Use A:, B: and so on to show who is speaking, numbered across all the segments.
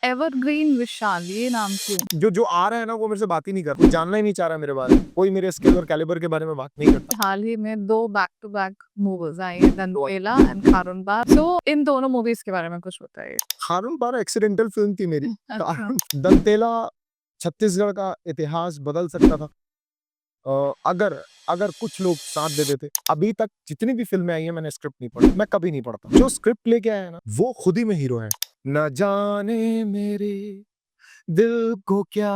A: Evergreen विशाल, ये नाम क्यों?
B: जो जो आ रहा है ना वो मेरे से बात ही नहीं कर रहा, कोई जानना ही नहीं चाह रहा मेरे बारे में, कोई मेरे स्किल और कैलिबर के बारे में बात नहीं करता।
A: हाल ही में 2 बैक टू बैक मूवीज आई हैं, दंतेला एंड खारुन बार। सो इन दोनों मूवीज के बारे में कुछ बताइए।
B: खारून बार एक्सीडेंटल फिल्म थी मेरी।
A: अच्छा।
B: दंतेला छत्तीसगढ़ का इतिहास बदल सकता था अगर अगर कुछ लोग साथ दे देते। अभी तक जितनी भी फिल्में आई हैं मैंने स्क्रिप्ट नहीं पढ़ी, मैं कभी नहीं पढ़ता। जो स्क्रिप्ट लेके आया है ना वो खुद ही में हीरो है। न जाने मेरे दिल को क्या।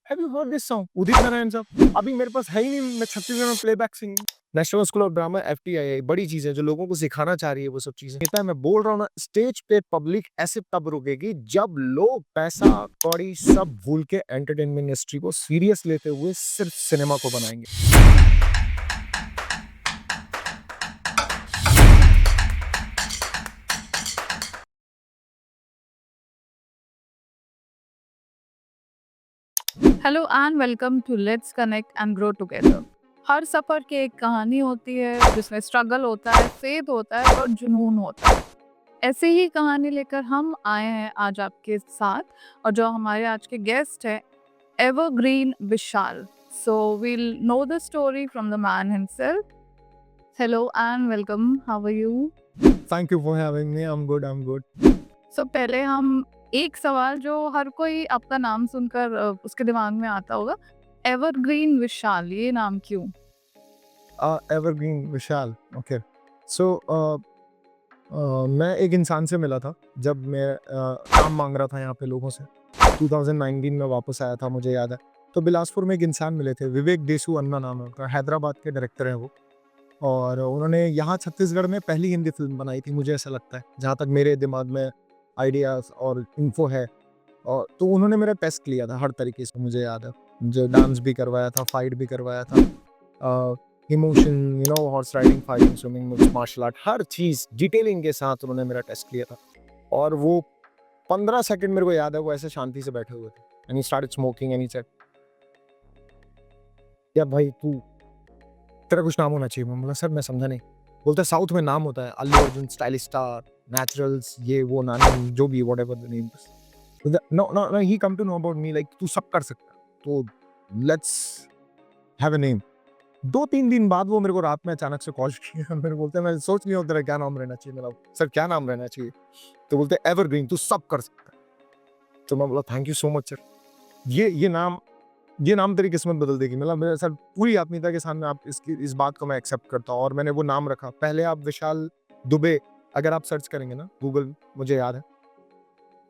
B: Have you heard this song? Udit Narayan sahab. अभी मेरे पास है ही नहीं, मैं छत्तीसगढ़ में playback singing. National school of drama FTI बड़ी चीज है जो लोगों को सिखाना चाह रही है वो सब चीजें। कहता है मैं बोल रहा हूँ ना, स्टेज पे पब्लिक ऐसे तब रुकेगी जब लोग पैसा कौड़ी सब भूल के एंटरटेनमेंट इंडस्ट्री को सीरियस लेते हुए सिर्फ सिनेमा को बनाएंगे।
A: Hello and welcome to let's connect and grow together. हर सफर की एक कहानी होती है जिसमें स्ट्रगल होता है, फेथ होता है और जुनून होता है। ऐसे ही कहानी लेकर हम आए हैं आज आपके साथ, और जो हमारे आज के गेस्ट है evergreen Vishal. So we'll know the story from the man himself. Hello and welcome, how are you?
B: Thank you for having me. I am good, I am good.
A: So पहले हम एक सवाल जो हर कोई आपका नाम सुनकर उसके दिमाग में आता होगा, एवरग्रीन विशाल, ये नाम क्यों?
B: एवरग्रीन विशाल, ओके। सो मैं एक इंसान से मिला था जब मैं काम मांग रहा था यहाँ पे लोगों से। 2019 में वापस आया था, मुझे याद है। तो बिलासपुर में एक इंसान मिले थे, विवेक देसू अन्ना नाम है उनका, हैदराबाद के डायरेक्टर हैं वो। और उन्होंने यहाँ छत्तीसगढ़ में पहली हिंदी फिल्म बनाई थी, मुझे ऐसा लगता है, जहाँ तक मेरे दिमाग में आइडियाज और इन्फो है। और तो उन्होंने मेरा टेस्ट लिया था हर तरीके से, मुझे याद है। जो डांस भी करवाया था, फाइट भी करवाया था, emotion, horse riding, fighting, swimming, mix martial art, हर चीज डिटेलिंग के साथ उन्होंने मेरा टेस्ट लिया था। और वो 15 सेकंड मेरे को याद है, वो ऐसे शांति से बैठे हुए थे। And he started smoking and he said, या भाई तू, तेरा कुछ नाम होना चाहिए। मैं बोला सर मैं समझा नहीं। बोलते साउथ में नाम होता है, Allu Arjun, stylish star, naturals, ये वो नानी जो भी whatever the name is. No no no, he come to know about me like तू सब कर सकता है, तो लेट्स हैव अ नेम। 2-3 दिन बाद वो मेरे को रात में अचानक से कॉल किया और मेरे बोलते हैं मैं सोच नहीं हूँ तेरा क्या नाम रहना चाहिए। मेरा सर क्या नाम रहना चाहिए? तो बोलते एवरग्रीन, तू सब कर सकता है। तो मैं बोला thank you so much sir. ये नाम तेरी किस्मत बदल देगी। मतलब मेरे सर पूरी आत्मीयता के सामने आप इस बात को मैं एक्सेप्ट करता हूँ। और मैंने वो नाम रखा। पहले आप विशाल दुबे अगर आप सर्च करेंगे ना गूगल, मुझे याद है,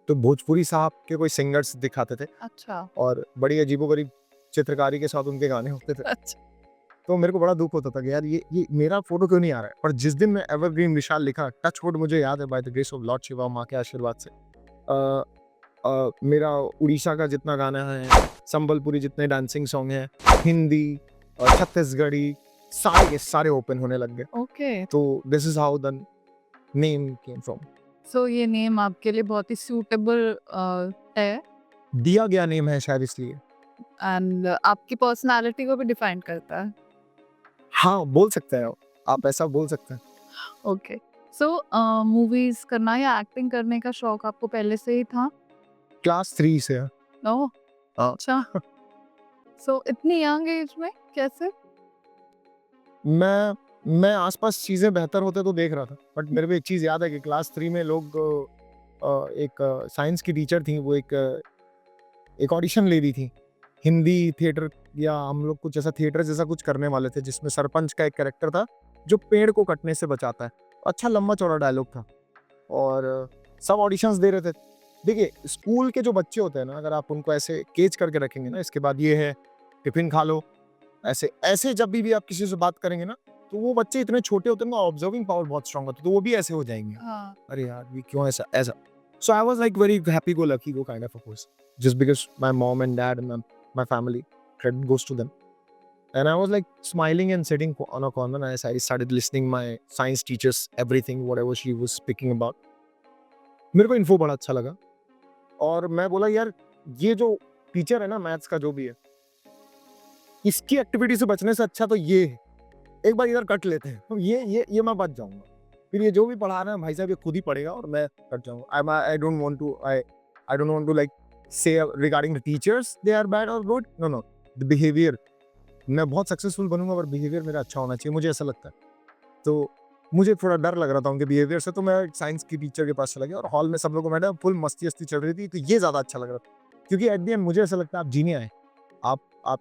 B: तो भोजपुरी साहब के कोई सिंगर्स दिखाते थे।
A: अच्छा।
B: और बड़ी अजीबोगरीब चित्रकारी के साथ उनके गाने होते थे।
A: अच्छा।
B: तो मेरे को बड़ा दुख होता था कि यार ये मेरा फोटो क्यों नहीं आ रहा है। पर जिस दिन मैं एवरग्रीन विशाल लिखा, टच वुड, मुझे याद है bye the grace of Lord Shiva, माँ के आशीर्वाद से, मेरा उड़ीसा का जितना गाना है, संबलपुरी जितने डांसिंग सॉन्ग हैं, हिंदी और छत्तीसगढ़ी, सारे के सारे ओपन होने लग गए।
A: ओके।
B: तो this is how the name came from.
A: So ये नेम आपके लिए बहुत ही सूटेबल है
B: दिया गया नेम है शायद इसलिए।
A: एंड आपकी पर्सनालिटी को भी डिफाइन करता है।
B: हाँ बोल सकते हैं, आप ऐसा बोल सकते हैं।
A: ओके। सो मूवीज करना या एक्टिंग करने का शौक आपको पहले से ही था?
B: क्लास 3 से है।
A: ओह,
B: हाँ।
A: अच्छा। सो इतनी यंग एज में कैसे?
B: मैं आसपास चीजें बेहतर होते तो देख रहा था। बट मेरे को एक चीज याद है कि क्लास 3 में लोग एक साइंस की टीचर थी, वो एक ऑडिशन ले रही थी हिंदी थिएटर, या हम लोग कुछ ऐसा थिएटर जैसा कुछ करने वाले थे, जिसमें सरपंच का एक कैरेक्टर था जो पेड़ को कटने से बचाता है। अच्छा लंबा चौड़ा डायलॉग था। और सब ऑडिशंस दे रहे थे। देखिए स्कूल के जो बच्चे होते हैं ना, अगर आप उनको ऐसे केज करके रखेंगे ना, इसके बाद ये है टिफिन खा लो, ऐसे ऐसे जब भी आप किसी से बात करेंगे ना, तो वो बच्चे इतने छोटे होते हैं ना, ऑब्जर्विंग पावर बहुत स्ट्रांग होती है, तो वो भी ऐसे हो जाएंगे।
A: हाँ।
B: अरे यार ये क्यों ऐसा ऐसा। So I was like very happy go lucky go kind of a person, just because my mom and dad and my family, credit goes to them. And I was like smiling and sitting on a corner, and I started listening my science teachers everything whatever she was speaking about. मेरे को info बड़ा अच्छा लगा। और मैं बोला यार ये जो टीचर है ना मैथ्स का जो भी है, इसकी एक्टिविटी से बचने से अच्छा तो ये है, एक बार इधर कट लेते हैं। तो ये मैं बच जाऊंगा। फिर ये जो भी पढ़ा रहे हैं भाई साहब, ये खुद ही पढ़ेगा और मैं कट जाऊंगा। I don't want to, I don't want to like say regarding the teachers they are bad or good. No, the behavior. मैं बहुत सक्सेसफुल बनूंगा पर बिहेवियर मेरा अच्छा होना चाहिए, मुझे ऐसा लगता है। तो मुझे थोड़ा डर लग रहा था उनके बिहेवियर से, तो मैं साइंस की टीचर के पास चला गया और हॉल में सब लोगों को बैठा, फुल मस्ती वस्ती चल रही थी, तो ये ज़्यादा अच्छा लग रहा था। क्योंकि एट द एंड मुझे ऐसा लगता है आप जीने आए, आप आप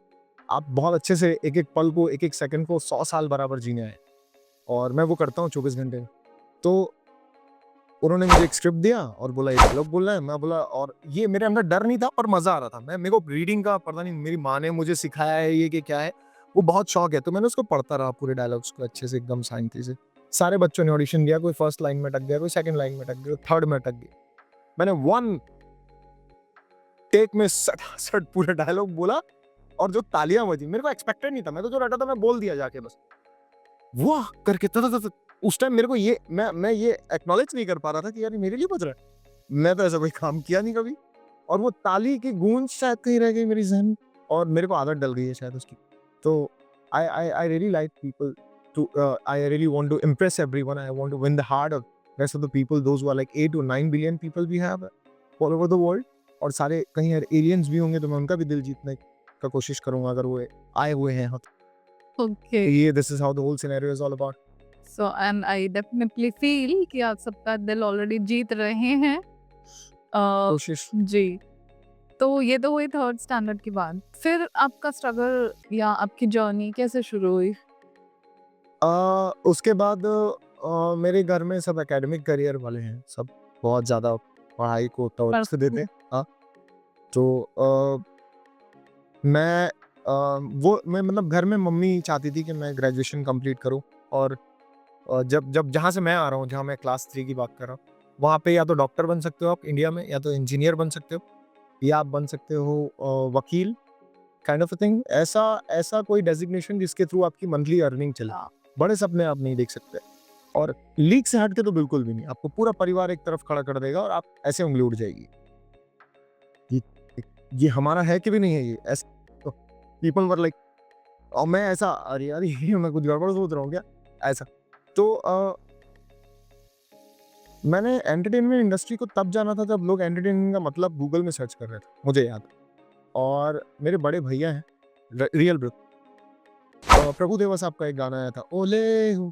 B: आप बहुत अच्छे से एक एक पल को, एक एक सेकंड को 100 साल बराबर जीने आए, और मैं वो करता हूँ 24 घंटे में। तो उन्होंने मुझे एक स्क्रिप्ट दिया और बोला ये डायलॉग बोलना है, मैं बोला, और ये मेरे अंदर डर नहीं था पर मजा आ रहा था। मेरे को रीडिंग का पता नहीं, मेरी माँ ने मुझे सिखाया है ये कि क्या है, वो बहुत शौक है, तो मैंने उसको पढ़ता रहा पूरे डायलॉग्स को अच्छे से एकदम शांति से। सारे बच्चों ने ऑडिशन दिया, कोई फर्स्ट लाइन में अटक गया, कोई सेकंड लाइन में अटक गया, थर्ड में अटक गया। मैंने वन टेक में सट पूरे डायलॉग बोला और जो तालियां बजी, मेरे को एक्सपेक्टेड नहीं था, मैं तो जो रटा था मैं बोल दिया जाके बस वाह करके तत। उस टाइम मेरे को ये मैं ये एक्नॉलेज नहीं कर पा रहा था कि यार ये मेरे लिए बज रहा है, मैं तो ऐसा कोई काम किया नहीं कभी। और वो ताली की गूंज शायद कहीं रह गई मेरी जहन में, और मेरे को आदत डल गई है शायद उसकी। तो I really like people to, I really want to impress everyone, I want to win the heart of rest of the people, those who are like 8 to 9 billion people we have all over the world. और सारे कहीं aliens भी होंगे तो मैं उनका भी दिल जीतने का कोशिश करूंगा अगर वो आए हुए हैं।
A: ओके,
B: ये this is how the whole scenario is all about.
A: So and I definitely feel कि आप सबका दिल ऑलरेडी जीत रहे हैं।
B: कोशिश।
A: जी, तो ये तो हुई थर्ड स्टैंडर्ड की बात। फिर आपका स्ट्रगल या आपकी जर्नी कैसे शुरू हुई?
B: उसके बाद मेरे घर में सब एकेडमिक करियर वाले हैं, सब बहुत ज़्यादा पढ़ाई को तवज्जो देते हैं। हाँ, तो मैं मैं मतलब घर में मम्मी चाहती थी कि मैं ग्रेजुएशन कंप्लीट करूं, और जब जब जहाँ से मैं आ रहा हूँ, जहाँ मैं क्लास 3 की बात कर रहा हूँ, वहाँ पे या तो डॉक्टर बन सकते हो आप इंडिया में, या तो इंजीनियर बन सकते हो, या आप बन सकते हो वकील, काइंड ऑफ अ थिंग। ऐसा ऐसा कोई डेजिग्नेशन जिसके थ्रू आपकी मंथली अर्निंग चले।
A: हाँ।
B: बड़े सपने आप नहीं देख सकते, और लीग से हट के तो बिल्कुल भी नहीं। आपको पूरा परिवार एक तरफ खड़ा कर देगा और आप ऐसे उंगली उठ जाएगी, ये ये हमारा है कि भी नहीं है ये। ऐसे पीपल वर लाइक, और मैं ऐसा, अरे यार ये मैं कुछ गड़बड़ सोच रहा हूँ क्या, ऐसा। तो मैंने एंटरटेनमेंट इंडस्ट्री को तब जाना था जब लोग एंटरटेनमेंट का मतलब गूगल में सर्च कर रहे थे, मुझे याद है। और मेरे बड़े भैया हैं, रियल ब्रो, प्रभु देवा साहब का एक गाना आया था, ओले हो,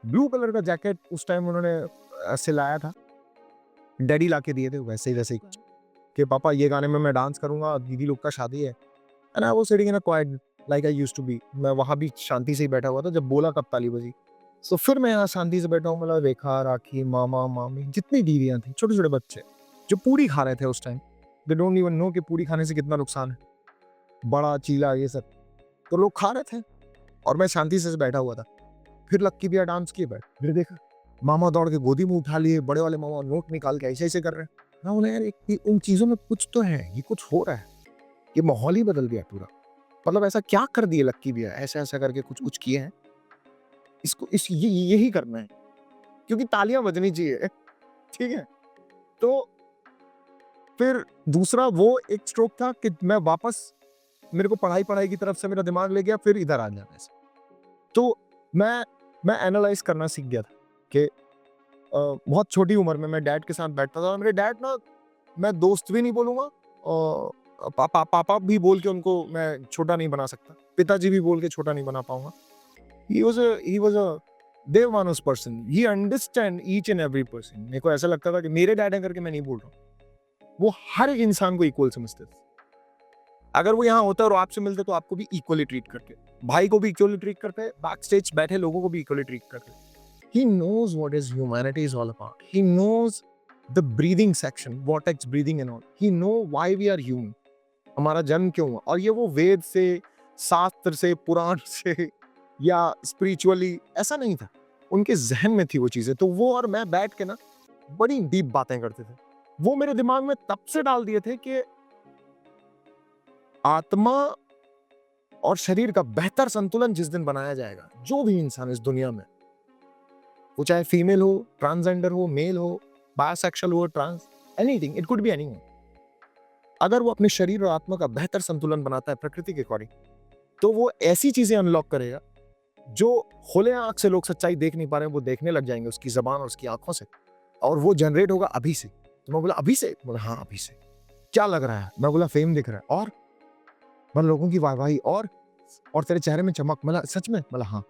B: ब्लू कलर का जैकेट उस टाइम उन्होंने सिलाया था, डैडी ला के दिए थे, वैसे ही कुछ कि पापा ये गाने में मैं डांस करूंगा, दीदी लोग का शादी है। And I was sitting in a quite like I used to be. मैं वहां भी शांति से ही बैठा हुआ था, जब बोला कब ताली बजी। सो फिर मैं यहाँ शांति से बैठा हूँ, मतलब रेखा, राखी, मामा, मामी, जितनी दीदियां थी, छोटे छोटे बच्चे जो पूरी खा रहे थे उस time, they don't even know कि पूरी खाने से कितना नुकसान है, बड़ा चीला ये सब, तो लोग खा रहे थे और मैं शांति से बैठा हुआ था। फिर लक्की भैया डांस किए, बैठ फिर देखा मामा दौड़ के गोदी में उठा लिए, बड़े वाले मामा नोट निकाल के ऐसे ऐसे कर रहे हैं। मैं बोला यार उन चीजों में कुछ तो है, ये कुछ हो रहा है, ये माहौल ही बदल गया पूरा। मतलब ऐसा क्या कर दिए लक्की भैया, ऐसा ऐसा करके कुछ कुछ किए हैं, इसको यही करना है क्योंकि तालियां बजनी चाहिए, ठीक है। तो फिर दूसरा वो एक स्ट्रोक था कि मैं वापस, मेरे को पढ़ाई की तरफ से मेरा दिमाग ले गया, फिर इधर आ जाने से। तो मैं एनालाइज करना सीख गया था कि बहुत छोटी उम्र में मैं डैड के साथ बैठता था, और मेरे डैड ना, मैं दोस्त भी नहीं बोलूंगा, और पापा भी बोल के उनको मैं छोटा नहीं बना सकता, पिताजी भी बोल के छोटा नहीं बना पाऊंगा। he was a देवमानुष person, he understand each and every person। मेरे को ऐसा लगता था कि मेरे डैड है करके मैं नहीं बोल रहा हूँ, वो हर एक इंसान को इक्वल समझते थे। अगर वो यहाँ होता और आपसे मिलते तो आपको भी इक्वली ट्रीट करते, भाई को भी इक्वली ट्रीट करते, बैक स्टेज बैठे लोगों को भी इक्वली ट्रीट करते। He knows what is humanity is all about. He knows the breathing section, vortex breathing and all. He know why we are human. हमारा जन्म क्यों हुआ, और ये वो वेद से, शास्त्र से, पुराण से या स्पिरिचुअली ऐसा नहीं था, उनके जहन में थी वो चीजें। तो वो और मैं बैठ के ना बड़ी डीप बातें करते थे। वो मेरे दिमाग में तब से डाल दिए थे कि आत्मा और शरीर का बेहतर संतुलन जिस दिन बनाया जाएगा, जो भी इंसान इस दुनिया में, वो चाहे फीमेल हो, ट्रांसजेंडर हो, मेल हो, बायसेक्सुअल हो, trans, anything, it could be anyone, अगर वो अपने शरीर और आत्मा का बेहतर संतुलन बनाता है प्रकृति के अकॉर्डिंग, तो वो ऐसी चीजें अनलॉक करेगा जो खुले आंख से लोग सच्चाई देख नहीं पा रहे हैं, वो देखने लग जाएंगे उसकी जबान और उसकी आंखों से। और वो जनरेट होगा अभी से। तो मैं बोला अभी से? बोला हाँ अभी से। क्या लग रहा है? मैं बोला फेम दिख रहा है और मतलब लोगों की वाहवाही और तेरे चेहरे में चमक। मतलब सच में? बोला हाँ।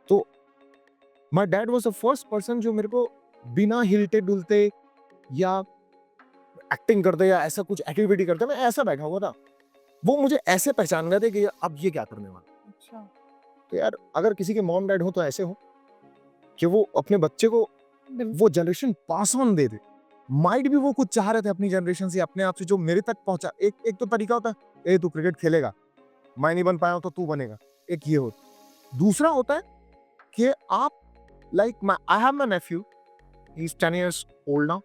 B: तो my dad was the first person जो मेरे को बिना हिलते डुलते या एक्टिंग करते या ऐसा कुछ एक्टिविटी करते, मैं ऐसा बैठा हुआ था, वो मुझे ऐसे पहचान गए थे कि अब ये क्या करने वाला।
A: अच्छा।
B: तो यार अगर किसी के मॉम डैड हो तो ऐसे हो कि वो अपने बच्चे को वो generation pass on they they. Might भी वो कुछ चाह रहे थे अपनी जनरेशन से, अपने आप से, जो मेरे तक पहुंचा। एक तो तरीका होता है ए तू क्रिकेट खेलेगा, मैं नहीं बन पाया हूं तो तू बनेगा, एक ये हो। दूसरा होता है कि आप like I have my Neiphiu, he is 10 years old now,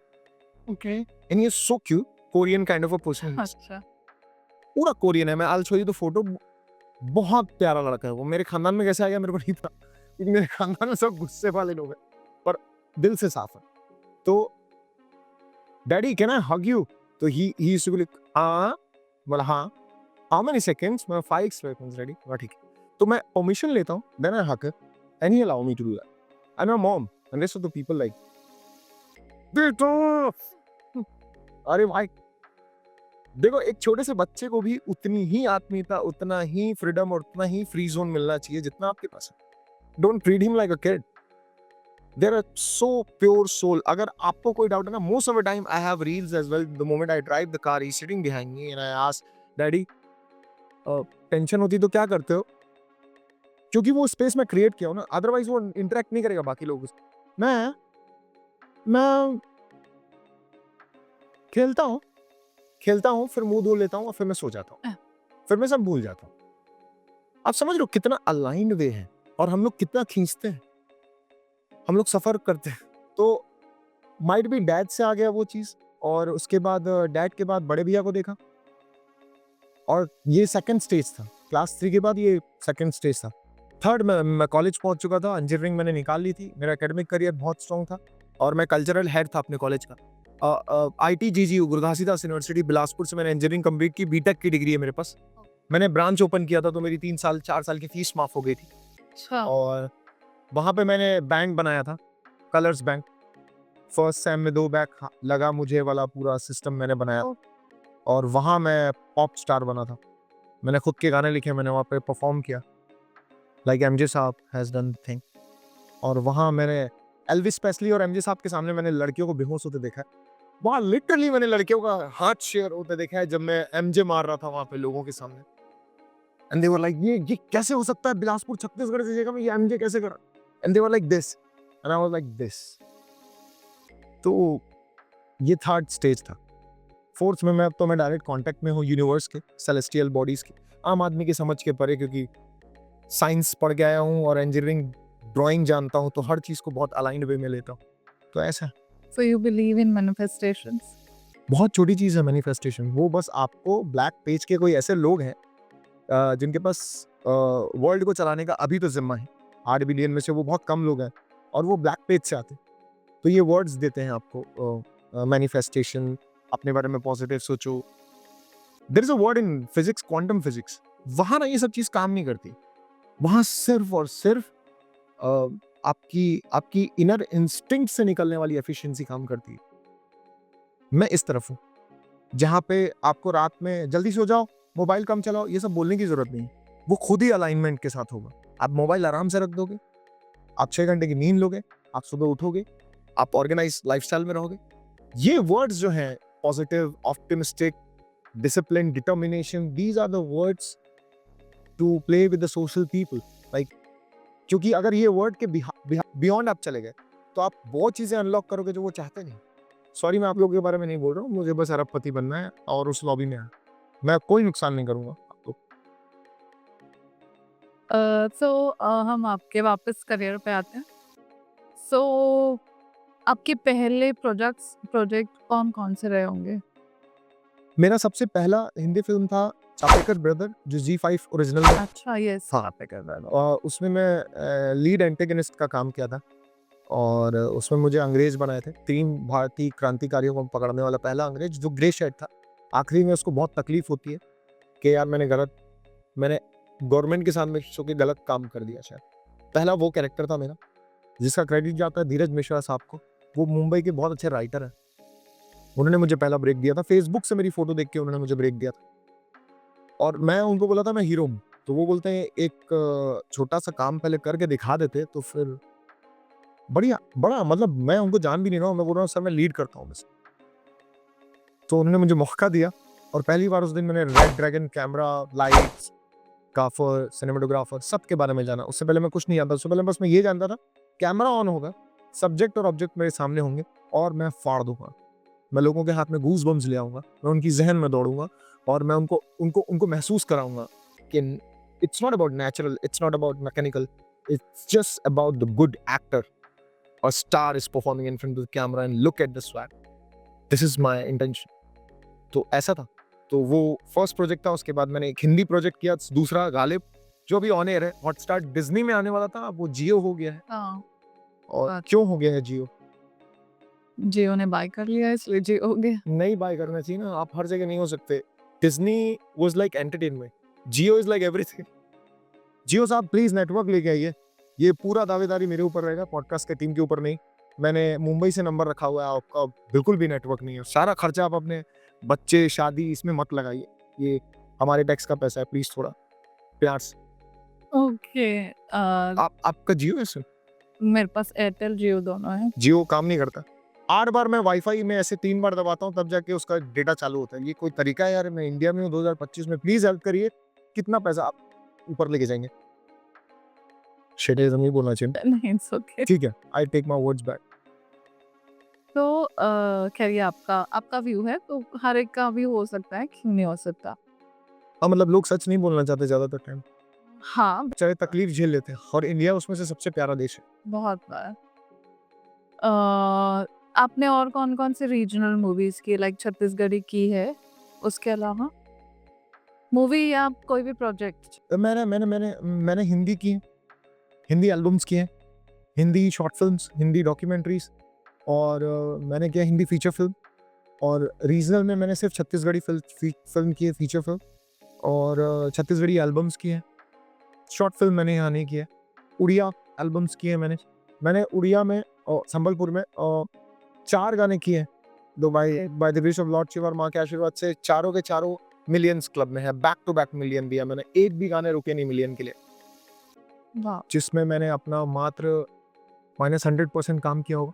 A: okay.
B: And he is so cute, Korean kind of a person,
A: अच्छा।
B: पूरा कोरियन है। मैं I will show you the photo. बहुत प्यारा लड़का है वो। मेरे खानदान में कैसे आ गया मेरे को नहीं पता, क्योंकि मेरे खानदान में सब गुस्से वाले लोग हैं, पर दिल से साफ है। तो daddy can I hug you? तो he used to be like हाँ। बोला हाँ। How many seconds? मैं 5 सेकंड्स रेडी। बोला ठीक है। तो मैं परमिशन लेता हूँ, then I hug and he allow me to do that. And my mom and rest of the people like बेटा। अरे भाई देखो, एक छोटे से बच्चे को भी उतनी ही आत्मीयता, उतना ही फ्रीडम और उतना ही फ्री जोन मिलना चाहिए जितना आपके पास है। Don't treat him like a kid. There are so pure soul. अगर आपको कोई डाउट है ना, most of the time I have reels as well. The moment I drive the car, he sitting behind me and I ask daddy tension होती तो क्या करते हो? क्योंकि वो स्पेस में क्रिएट किया हो ना, अदरवाइज वो इंटरेक्ट नहीं करेगा बाकी लोगों से। मैं खेलता हूँ, फिर मुंह धो लेता हूँ और फिर मैं सो जाता हूँ, फिर मैं सब भूल जाता हूँ। आप समझ लो कितना अलाइंड वे है और हम लोग कितना खींचते हैं, हम लोग सफर करते हैं। तो माइट भी डैड से आ गया वो चीज, और उसके बाद डैड के बाद बड़े भैया को देखा, और ये सेकंड स्टेज था। क्लास 3 के बाद ये सेकंड स्टेज था। थर्ड में मैं कॉलेज पहुंच चुका था, इंजीनियरिंग मैंने निकाल ली थी, मेरा एकेडमिक करियर बहुत स्ट्रॉन्ग था और मैं कल्चरल हेड था अपने कॉलेज का। ITGGU गुरु घासीदास यूनिवर्सिटी बिलासपुर से मैंने इंजीनियरिंग कंप्लीट की, बीटेक की डिग्री है मेरे पास। मैंने ब्रांच ओपन किया था तो मेरी 4 साल की फीस माफ हो गई थी,
A: अच्छा।
B: और वहाँ पे मैंने बैंक बनाया था, कलर्स बैंक। फर्स्ट सेम में 2 बैक लगा मुझे वाला पूरा सिस्टम मैंने बनाया,
A: ओ।
B: और वहाँ मैं पॉप स्टार बना था। मैंने खुद के गाने लिखे, मैंने वहाँ पे परफॉर्म किया, लाइक एमजे साहब हैज डन थिंग। और वहाँ मैंने एल्विस प्रेस्ली और एमजे साहब के सामने मैंने लड़कियों को बेहोश होते देखा है। वहाँ लिटरली मैंने लड़कियों का हार्ट शेयर होते देखा है जब मैं एमजे मार रहा था वहाँ पे लोगों के सामने। एंड दे वर लाइक ये कैसे हो सकता है बिलासपुर छत्तीसगढ़ की जगह में ये एमजे कैसे करा? And they were like this and I was like this. तो ये थर्ड स्टेज था। फोर्थ में मैं डायरेक्ट कांटेक्ट में हूँ यूनिवर्स के, सेलेस्टियल बॉडीज के, आम आदमी की समझ के परे, क्योंकि साइंस पढ़ के आया हूँ और इंजीनियरिंग ड्राइंग जानता हूँ, तो हर चीज को बहुत अलाइंड वे में लेता हूँ। तो ऐसा
A: So you believe in manifestations?
B: बहुत छोटी चीज है मैनिफेस्टेशन। वो बस आपको ब्लैक पेज के कोई ऐसे लोग हैं जिनके पास वर्ल्ड को चलाने का अभी तो जिम्मा है। 8 बिलियन में से वो बहुत कम लोग हैं और वो ब्लैक पेज से आते, तो ये वर्ड्स देते हैं आपको मैनिफेस्टेशन, अपने बारे में पॉजिटिव सोचो। There is a word in physics, quantum physics, वहां ना ये सब चीज काम नहीं करती। वहां सिर्फ और सिर्फ आपकी इनर इंस्टिंक्ट से निकलने वाली एफिशिएंसी काम करती है। मैं इस तरफ हूँ जहाँ पे आपको रात में जल्दी सो जाओ, मोबाइल कम चलाओ, ये सब बोलने की जरूरत नहीं, वो खुद ही अलाइनमेंट के साथ होगा। आप मोबाइल आराम से रख दोगे, आप 6 घंटे की नींद लोगे, आप सुबह उठोगे, आप ऑर्गेनाइज लाइफस्टाइल में रहोगे। ये वर्ड्स जो हैं positive, optimistic, discipline, determination, these are the words to play with the social people. Like क्योंकि अगर ये वर्ड के बियॉन्ड आप चले गए तो आप बहुत चीजें अनलॉक करोगे जो वो चाहते नहीं। सॉरी मैं आप लोगों के बारे में नहीं बोल रहा हूँ, मुझे बस अरबपति बनना है और उस लॉबी में आना। मैं कोई नुकसान नहीं करूंगा आपको।
A: हम आपके वापस करियर पे आते हैं। सो आपके पहले प्रोजेक्ट कौन से रहे होंगे?
B: मेरा सबसे पहला हिंदी फिल्म था चापेकर ब्रदर, जो G5 ओरिजिनल में।
A: अच्छा, यस।
B: हाँ, उसमें मैं लीड एंटेगनिस्ट का काम किया था, और उसमें मुझे अंग्रेज बनाए थे। 3 भारतीय क्रांतिकारियों को पकड़ने वाला पहला अंग्रेज, जो ग्रे शर्ट था। आखिरी में उसको बहुत तकलीफ होती है कि यार मैंने गवर्नमेंट के साथ में के गलत काम कर दिया। शायद पहला वो कैरेक्टर था मेरा, जिसका क्रेडिट जाता है धीरज मिश्रा साहब को। वो मुंबई के बहुत अच्छे राइटर हैं, उन्होंने मुझे पहला ब्रेक दिया था। फेसबुक से मेरी फोटो देख के उन्होंने मुझे ब्रेक दिया था और मैं उनको बोला था मैं हीरो हूँ, तो वो बोलते हैं एक छोटा सा काम पहले करके दिखा देते तो फिर बढ़िया बड़ा, मतलब मैं उनको जान भी नहीं रहा हूँ, मैं बोल रहा हूँ सर मैं लीड करता हूँ बस। तो उन्होंने मुझे मौका दिया और पहली बार उस दिन मैंने red dragon camera, lights, gaffer, cinematographer सबके बारे में जाना। उससे पहले मैं कुछ नहीं जानता, उससे पहले बस मैं ये जानता था कैमरा ऑन होगा, सब्जेक्ट और ऑब्जेक्ट मेरे सामने होंगे और मैं फाड़ दूंगा, मैं लोगों के हाथ में गूज बम्स ले आऊंगा, मैं उनकी जहन में दौड़ूंगा और मैं उनको उनको उनको महसूस कराऊंगा कि it's not about natural, it's not about mechanical, it's just about the good actor और star is performing in front of the camera and look at the swag, this is my intention. तो ऐसा था, तो वो first project था। उसके बाद मैंने एक हिंदी प्रोजेक्ट किया, दूसरा गालिब, जो भी ऑन एयर है, हॉटस्टार डिज्नी में आने वाला था, अब वो जियो हो गया है।
A: हाँ,
B: और
A: अच्छा।
B: क्यों हो गया है जियो?
A: जियो ने बाय कर लिया इसलिए जियो हो गया।
B: नहीं बाय करना चाहिए ना, आप हर जगह नहीं हो सकते। Disney was like entertainment, Jio is like everything. Jio साहब प्लीज नेटवर्क लेके आइए, ये पूरा दावेदारी मेरे ऊपर रहेगा, पॉडकास्ट के टीम के ऊपर नहीं। मैंने मुंबई से नंबर रखा हुआ है, आपका बिल्कुल भी नेटवर्क नहीं है, सारा खर्चा आप अपने बच्चे, शादी इसमें मत लगाइए, ये हमारे टैक्स का पैसा है, प्लीज थोड़ा प्यार से।
A: ओके,
B: आपका जियो है सर?
A: मेरे पास एयरटेल जियो दोनों है।
B: जियो काम नहीं करता। 8 बार मैं वाईफाई में ऐसे 3 बार दबाता हूँ तब जाके उसका डेटा चालू होता है। ये कोई तरीका है यार? मैं इंडिया में हूँ 2025 में, प्लीज हेल्प करिए। कितना पैसा आप ऊपर लेके जाएंगे? शेडेज़म नहीं बोलना चाहिए।
A: नहीं, इट्स ओके।
B: ठीक है, I take my words back.
A: तो खैर ये आपका आपका व्यू है, तो हर एक का व्यू हो सकता है, क्यों नहीं हो सकता।
B: हाँ, मतलब लोग सच नहीं बोलना चाहते ज़्यादातर टाइम,
A: हाँ,
B: चाहे तकलीफ झेल लेते हैं, और इंडिया उसमें से सबसे प्यारा देश है।
A: बहुत बार। आपने और कौन-कौन से रीजनल मूवीज़ की, लाइक छत्तीसगढ़ी की है, उसके अलावा? मूवी या कोई भी प्रोजेक्ट?
B: मैंने मैंने मैंने मैंने हिंदी की है, हिंदी एल्बम्स की हैं, Hindi short films, Hindi documentaries, और मैंने किया हिंदी फीचर फ़िल्म, और रीजनल में मैंने सिर्फ छत्तीसगढ़ी फ़िल्म की है, फीचर फ़िल्म, और छत्तीसगढ़ी एल्बम्स की हैं। शॉर्ट फ़िल्म मैंने यहाँ नहीं की है। उड़िया एल्बम्स किए हैं मैंने। मैंने उड़िया में संबलपुर में 4 गाने किए हैं। दो by by the grace of lord Shiva और माँ के आशीर्वाद से चारों के चारों मिलियंस क्लब में है। बैक टू बैक मिलियन दिया मैंने। एक भी गाने रुके नहीं मिलियन के लिए।
A: वाह!
B: जिसमें मैंने अपना मात्र -100% काम किया होगा।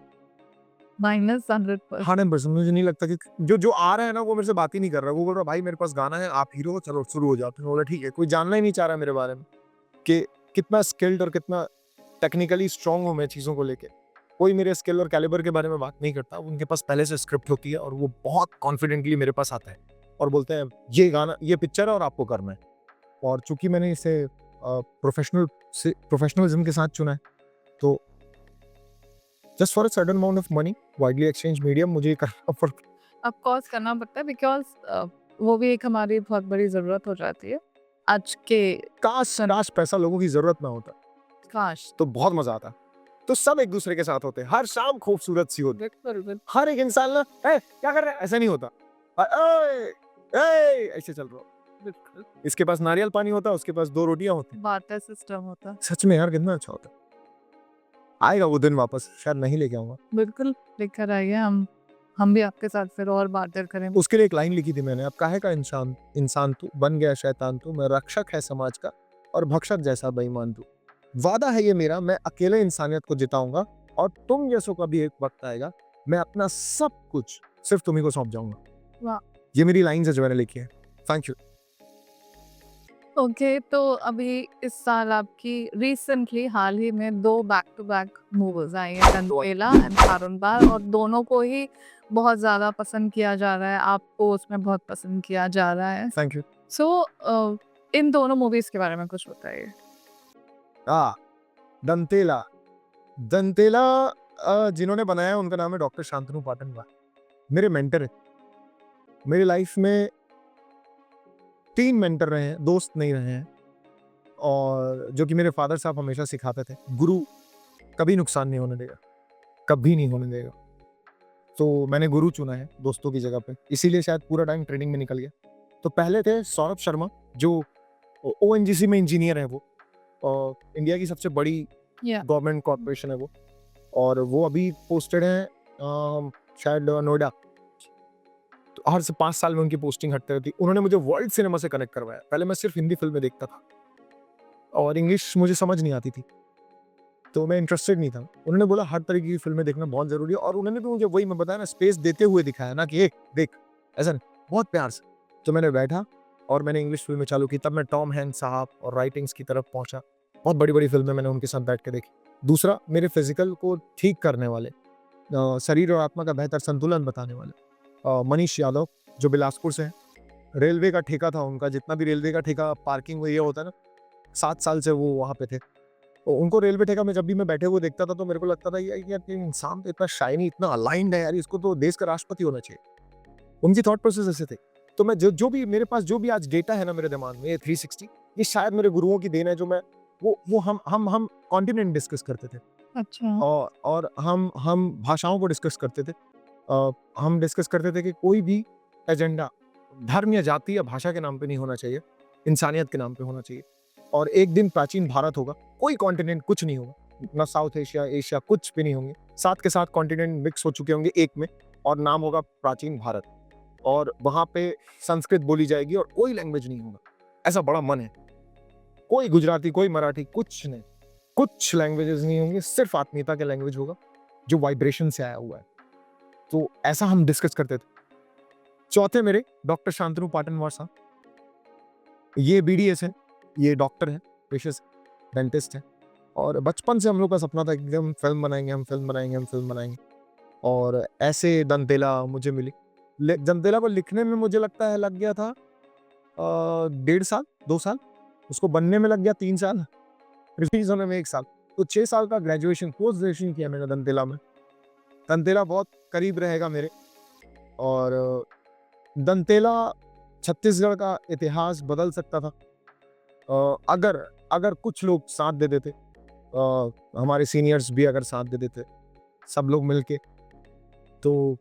A: -100%।
B: 100% मुझे नहीं लगता कि जो आ रहा है ना वो मेरे से बात ही नहीं कर रहा है। वो बोल रहा है भाई मेरे पास गाना है, आप हीरो हो, चलो शुरू हो जाते हैं। बोला ठीक है, कोई जानना ही नहीं चाह रहा है मेरे बारे में कि कितना स्किल्ड और कितना टेक्निकली स्ट्रांग हूँ मैं चीज़ों को लेके। कोई मेरे स्किल और कैलिबर के बारे में बात नहीं करता। उनके पास पहले से स्क्रिप्ट होती है और वो बहुत कॉन्फिडेंटली मेरे पास आता है और बोलते हैं ये गाना, ये पिक्चर है और आपको करना है। और चूंकि मैंने इसे प्रोफेशनलिज्म के साथ चुना है, तो just for a certain amount of money, widely exchange medium, मुझे ये करना पड़ता।
A: ऑफ कोर्स करना पड़ता है, बिकॉज़ वो भी एक हमारी बहुत बड़ी ज़रूरत हो जाती है। आज के
B: काश पैसा लोगों की जरूरत ना होता
A: काश।
B: तो बहुत मजा आता। तो सब एक दूसरे के साथ होते, हर शाम खूबसूरत सी होती।
A: बिल्कुल।
B: हर एक इंसान ना क्या कर रहा है ऐसा नहीं होता। "ओए, ओए", ऐसे चल रहा हो।
A: बिल्कुल।
B: इसके पास नारियल पानी होता, उसके पास 2 रोटियां होती।
A: बार्टर सिस्टम होता।
B: सच में यार कितना अच्छा होता। आएगा वो दिन वापस, शायद नहीं लेके आऊंगा।
A: बिल्कुल, लेकर आइए, हम भी आपके साथ फिर और बार्टर करेंगे।
B: उसके लिए एक लाइन लिखी थी मैंने, अब काहे का इंसान इंसान तू बन गया शैतान तू, मैं रक्षक है समाज का और भक्षक जैसा बेईमान तू। वादा है ये मेरा, मैं अकेले इंसानियत को जिताऊंगा और तुम जैसों का भी एक वक्त आएगा, मैं अपना सब कुछ सिर्फ तुम्ही को सौंप जाऊंगा।
A: वाह!
B: ये मेरी लाइन है जो मैंने लिखी है। Thank you.
A: ओके, तो अभी इस साल आपकी रिसेंटली हाल ही में 2 बैक टू बैक मूवीज़ आई हैं, रंगीला एंड खारुनबार, और दोनों को ही बहुत ज़्यादा पसंद किया जा रहा है, आपको उसमें बहुत पसंद किया जा रहा है।
B: Thank you.
A: सो इन दोनों मूवीज़ के बारे में कुछ बताइए?
B: दंतेला दंतेला जिन्होंने बनाया है उनका नाम है डॉक्टर शांतनु पाटनवार। मेरे मेंटर है। मेरी लाइफ में 3 मेंटर रहे हैं, दोस्त नहीं रहे हैं, और जो कि मेरे फादर साहब हमेशा सिखाते थे, गुरु कभी नुकसान नहीं होने देगा, कभी नहीं होने देगा। तो मैंने गुरु चुना है दोस्तों की जगह पे, इसीलिए शायद पूरा टाइम ट्रेनिंग में निकल गया। तो पहले थे सौरभ शर्मा, जो ओएनजीसी में इंजीनियर है। वो इंडिया की सबसे बड़ी
A: या
B: गवर्नमेंट कॉर्पोरेशन है वो, और वो अभी पोस्टेड है शायद नोएडा। तो हर से 5 साल में उनकी पोस्टिंग हटती रहती। उन्होंने मुझे वर्ल्ड सिनेमा से कनेक्ट करवाया। पहले मैं सिर्फ हिंदी फ़िल्में देखता था और इंग्लिश मुझे समझ नहीं आती थी, तो मैं इंटरेस्टेड नहीं था। उन्होंने बोला हर तरीके की फ़िल्में देखना बहुत ज़रूरी है और उन्होंने भी मुझे वही मैं बताया ना स्पेस देते हुए दिखाया ना कि एक देख, ऐसा नहीं, बहुत प्यार से। तो मैंने बैठा और मैंने इंग्लिश फ़िल्में चालू की, तब मैं टॉम हैंक्स साहब और राइटिंग्स की तरफ पहुँचा। बहुत बड़ी-बड़ी फ़िल्में मैंने उनके साथ बैठ के देखी। दूसरा मेरे फ़िज़िकल को ठीक करने वाले, शरीर और आत्मा का बेहतर संतुलन बताने वाले मनीष यादव जो बिलासपुर से हैं। रेलवे का ठेका था उनका, जितना भी रेलवे का ठेका पार्किंग वो ये होता है ना, 7 साल से वो वहाँ पे थे। तो उनको रेलवे ठेका में जब भी मैं बैठे हुए देखता था तो मेरे को लगता था यार ये इंसान तो इतना शाइनी, इतना अलाइंड है यार, इसको तो देश का राष्ट्रपति होना चाहिए। उनकी थॉट प्रोसेस ऐसे थे। तो मैं जो भी मेरे पास जो भी आज डेटा है ना मेरे दिमाग में, ये 360, ये शायद मेरे गुरुओं की देन है। जो मैं वो हम कॉन्टिनेंट डिस्कस करते थे
A: अच्छा।
B: और हम भाषाओं को डिस्कस करते थे। हम डिस्कस करते थे कि कोई भी एजेंडा धर्म या जाति या भाषा के नाम पे नहीं होना चाहिए, इंसानियत के नाम पे होना चाहिए। और एक दिन प्राचीन भारत होगा, कोई कॉन्टिनेंट कुछ नहीं होगा, ना साउथ एशिया, एशिया कुछ भी नहीं होंगे। 7 के 7 कॉन्टिनेंट मिक्स हो चुके होंगे एक में और नाम होगा प्राचीन भारत। और वहाँ पे संस्कृत बोली जाएगी और कोई लैंग्वेज नहीं होगा। ऐसा बड़ा मन है। कोई गुजराती, कोई मराठी, कुछ नहीं। कुछ लैंग्वेजेस नहीं होंगे, सिर्फ आत्मीयता का लैंग्वेज होगा, जो वाइब्रेशन से आया हुआ है। तो ऐसा हम डिस्कस करते थे। चौथे मेरे डॉक्टर शांतनु पाटनवार साहब, ये बीडीएस है, ये डॉक्टर हैं, पेशे से डेंटिस्ट हैं। और बचपन से हम लोग का सपना था कि हम फिल्म बनाएंगे, हम फिल्म बनाएंगे, हम फिल्म बनाएंगे। और ऐसे दंतेला मुझे मिली। दंतेला को लिखने में मुझे लगता है लग गया था 1.5 साल, 2 साल। उसको बनने में लग गया 3 साल, रिलीज होने में 1 साल। तो 6 साल का ग्रेजुएशन, पोस्ट ग्रेजुएशन किया मैंने दंतेला में। दंतेला बहुत करीब रहेगा मेरे। और दंतेला छत्तीसगढ़ का इतिहास बदल सकता था अगर कुछ लोग साथ दे देते, हमारे सीनियर्स भी अगर साथ दे देते, सब लोग मिलके। तो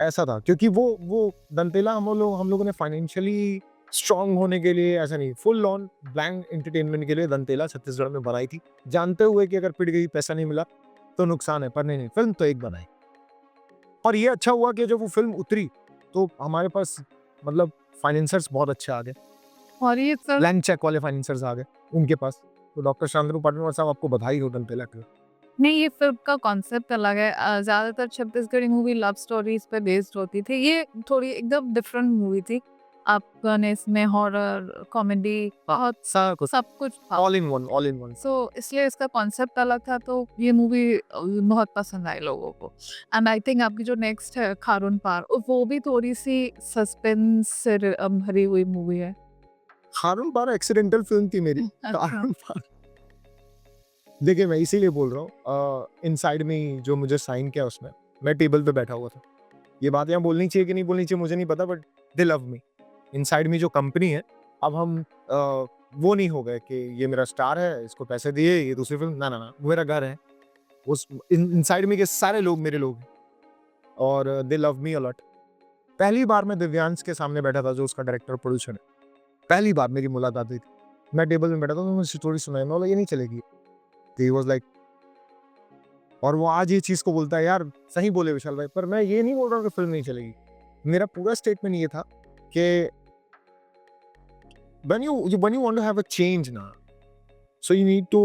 B: ऐसा था क्योंकि वो दंतेला हम लोगों ने फाइनेंशियली स्ट्रांग होने के लिए, ऐसा नहीं, फुल ऑन ब्लैंक एंटरटेनमेंट के लिए दंतेला छत्तीसगढ़ में बनाई थी, जानते हुए कि अगर पिट गई, पैसा नहीं मिला तो नुकसान है। पर नहीं, फिल्म तो एक बनाई। और ये अच्छा हुआ कि जब वो फिल्म उतरी तो हमारे पास मतलब फाइनेंसर्स बहुत अच्छे आ गए,
A: और ये फिल्म
B: ब्लैंक चेक वाले फाइनेंसर्स आ गए उनके पास। तो डॉक्टर शांतनु पाटनवार साहब, आपको बधाई हो दंतेला के।
A: नहीं, ये फिल्म का कॉन्सेप्ट अलग है। ज़्यादातर छत्तीसगढ़ी मूवी लव स्टोरीज पे बेस्ड होती थी। ये थोड़ी एकदम डिफरेंट मूवी थी। आपने इसमें हॉरर, कॉमेडी बहुत सब कुछ था।
B: All in one.
A: सो इसलिए इसका कॉन्सेप्ट अलग था, तो ये मूवी बहुत पसंद आई लोगों को। एंड आई थिंक आपकी जो नेक्स्ट है खारून पार, वो भी थोड़ी सी सस्पेंस से भरी हुई मूवी है।
B: खारून पार एक्सीडेंटल फिल्म थी मेरी।
A: अच्छा।
B: खारून पार, देखिए मैं इसीलिए बोल रहा हूँ, इनसाइड में जो मुझे साइन किया उसमें मैं टेबल पे बैठा हुआ था। ये बात यहाँ बोलनी चाहिए कि नहीं बोलनी चाहिए मुझे नहीं पता, but they love me. Inside में जो कंपनी है, अब हम वो नहीं हो गए कि ये मेरा स्टार है, इसको पैसे दिए, ये दूसरी फिल्म, ना ना ना, वो मेरा घर है। उस इनसाइड में के सारे लोग मेरे लोग हैं और दे लव मी अलॉट। पहली बार मैं दिव्यांश के सामने बैठा था, जो उसका डायरेक्टर प्रोड्यूसर है। पहली बार मेरी मुलाकात हुई थी। मैं टेबल में बैठा था, तो मुझे स्टोरी सुनाई, मैं बोला ये नहीं चलेगी। ही वाज लाइक, और वो आज ये चीज को बोलता है, यार सही बोले विशाल भाई, पर मैं ये नहीं बोल रहा हूँ कि फिल्म नहीं चलेगी। मेरा पूरा स्टेटमेंट ये था कि when you want to have a change now, so you need to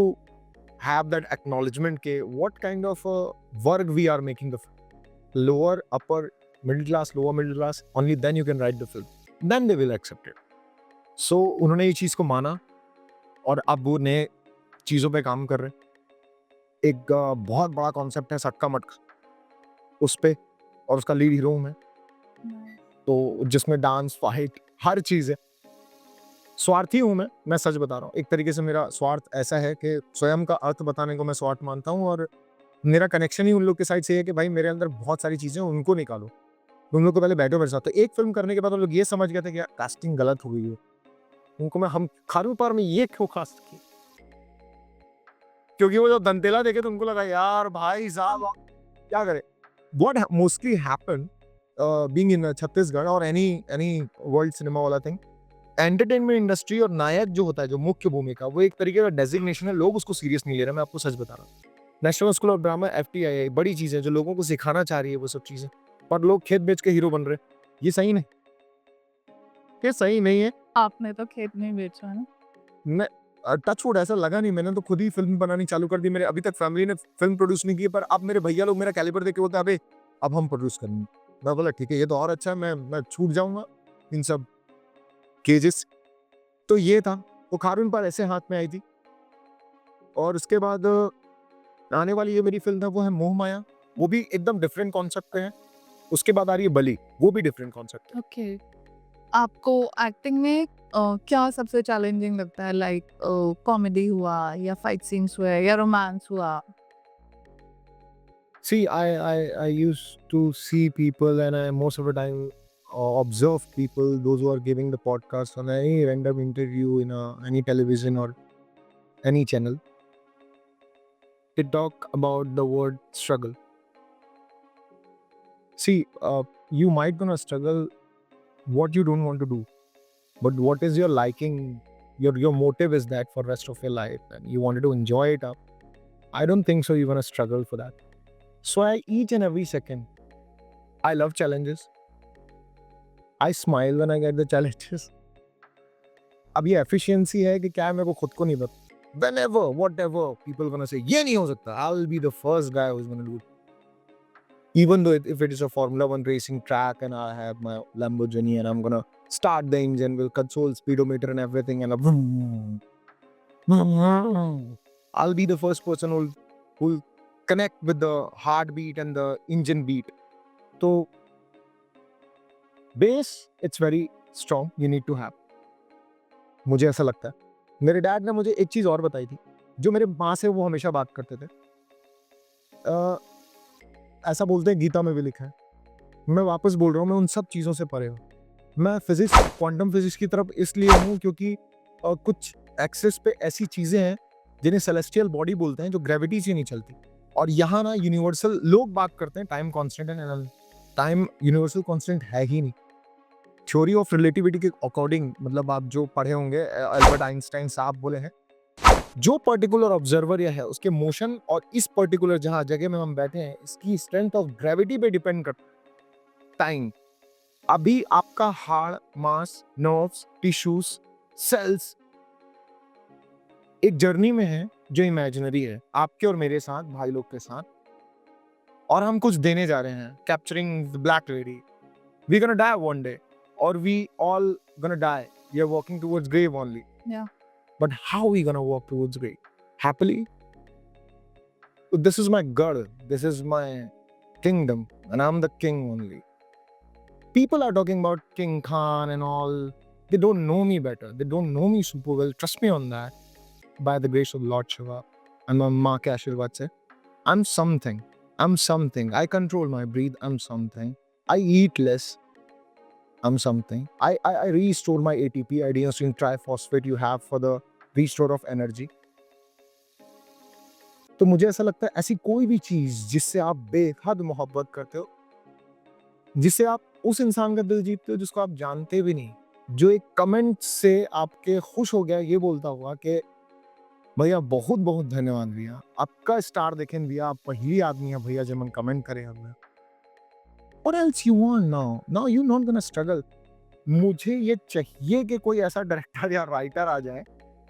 B: have that acknowledgement के what kind of work we are making the film. Lower, upper, middle class, lower middle class, only then you can write the film. Then they will accept it. So उन्होंने ये चीज को माना और अब वो नए चीजों पे काम कर रहे हैं। एक बहुत बड़ा कॉन्सेप्ट है सटका मटका, उस पे, और उसका लीड हीरो मैं, तो जिसमें डांस, फाइट, हर चीज है। स्वार्थी हूं मैं सच बता रहा हूँ। एक तरीके से मेरा स्वार्थ ऐसा है कि स्वयं का अर्थ बताने को मैं स्वार्थ मानता हूँ, और मेरा कनेक्शन ही उन लोग के साइड से है कि भाई मेरे अंदर बहुत सारी चीजें हैं, उनको निकालो। उन लोग को पहले बैठो मेरे साथ। तो एक फिल्म करने के बाद उन लोग ये समझ गए थे कि यार कास्टिंग गलत हो गई है, उनको हम खारून पार में ये क्यों कास्ट की, क्योंकि वो जब दंतेला देखे तो उनको लगा यार भाई साहब क्या करे। What mostly happened being in Chhattisgarh और any वर्ल्ड सिनेमा वाला थिंग, एंटरटेनमेंट इंडस्ट्री और नायक जो होता है, जो मुख्य भूमिका, वो एक तरीके का डेजिग्नेशन है। लोग उसको सीरियस नहीं ले रहे, मैं आपको सच बता रहा हूँ। National school of drama, FTII, बड़ी चीज़ें जो लोगों को सिखाना चाह रही है वो सब चीज़ें, पर लोग खेत बेच के हीरो बन रहे हैं। ये सही नहीं, ये सही नहीं है।
A: आपने तो खेत नहीं बेचा है ना?
B: मैं टच वुड ऐसा लगा नहीं, मैंने तो खुद ही फ़िल्म बनानी चालू कर दी। मेरे अभी तक फैमिली ने फ़िल्म प्रोड्यूस नहीं की है, पर अब मेरे भैया लोग मेरा कैलिबर देख के बोलते हैं, "अबे! अब हम प्रोड्यूस करेंगे।" मैं बोला, "ठीक है, ये तो और अच्छा है, मैं छूट जाऊँगा इन सब केजेस से।" तो ये था, वो खारून पाल ऐसे हाथ में आई थी। और उसके बाद आने वाली ये मेरी फ़िल्म है, वो है मोह माया, वो भी एकदम डिफरेंट कॉन्सेप्ट पे है। उसके बाद आ रही है बली, वो भी डिफरेंट कॉन्सेप्ट है।
A: ओके। आपको एक्टिंग में क्या सबसे चैलेंजिंग लगता है? लाइक कॉमेडी हुआ या फाइट सीन्स हुए या रोमांस हुआ?
B: See, I used to see people, and I most of the time observe people, those who are giving the podcast on any random interview in any television or any channel. They talk about the word struggle. See, you might gonna struggle what you don't want to do, but what is your liking? Your motive is that for rest of your life, and you wanted to enjoy it up. I don't think so. You're gonna struggle for that. So each and every second, I love challenges. I smile when I get the challenges. अब ये efficiency है कि क्या है, मेरे को खुद को नहीं पता. Whenever, whatever, people gonna say, ये नहीं हो सकता. I will be the first guy who's gonna do it. Even though if it is a Formula One racing track and I have my Lamborghini and I'm gonna start the engine with console speedometer and everything and I'll be the first person who'll connect with the heartbeat and the engine beat. So base, it's very strong. You need to have. मुझे ऐसा लगता है. मेरे dad ने मुझे एक चीज़ और बताई थी, जो मेरे माँ से वो हमेशा बात करते थे. ऐसा बोलते हैं, गीता में भी लिखा है. मैं वापस बोल रहा हूँ, मैं उन सब चीज़ों से परे हूँ. मैं फिजिक्स, क्वांटम फिजिक्स की तरफ इसलिए हूँ क्योंकि कुछ एक्सेस पे ऐसी चीज़ें हैं जिन्हें सेलेस्टियल बॉडी बोलते हैं, जो ग्रेविटी से नहीं चलती. और यहाँ ना यूनिवर्सल लोग बात करते हैं time constant and time universal constant है ही नहीं. थ्योरी ऑफ रिलेटिविटी के अकॉर्डिंग, मतलब आप जो पढ़े होंगे, अल्बर्ट आइंस्टाइन साहब बोले हैं, जो पर्टिकुलर ऑब्जर्वर या है उसके मोशन और इस पर्टिकुलर जहाँ जगह में हम बैठे हैं, इसकी स्ट्रेंथ ऑफ ग्रेविटी पे डिपेंड करता है टाइम. अभी आपका हाड़, मांस, नर्व्स, टिश्यूज, सेल्स एक जर्नी में है जो इमेजिनरी है, आपके और मेरे साथ, भाई लोग के साथ. और हम कुछ देने जा रहे हैं, capturing the black lady. We gonna die one day, or we all gonna die. We are walking towards grave only.
A: Yeah.
B: But how we gonna walk towards grave? Happily? This is my girl. This is my kingdom, and I'm the king only. People are talking about King Khan and all. They don't know me better. They don't know me super well. Trust me on that. By the grace of Lord Shiva and my maa ke aashirwad se, I'm something. I'm something. I control my breathe. I'm something. I eat less. I'm something. I restore my ATP, adenosine triphosphate you have for the restore of energy. तो मुझे ऐसा लगता है, ऐसी कोई भी चीज जिससे आप बेहद मोहब्बत करते हो, जिससे आप उस इंसान का दिल जीतते हो जिसको आप जानते भी नहीं, जो एक कमेंट से आपके खुश हो गया, ये बोलता हुआ कि भैया बहुत बहुत धन्यवाद भैया, आपका स्टार देखें भैया, आप पहली आदमी है भैया जब मन कमेंट करे हमें. What else you want now? Now you're not gonna struggle. मुझे ये चाहिए कि कोई ऐसा डायरेक्टर या राइटर आ जाए,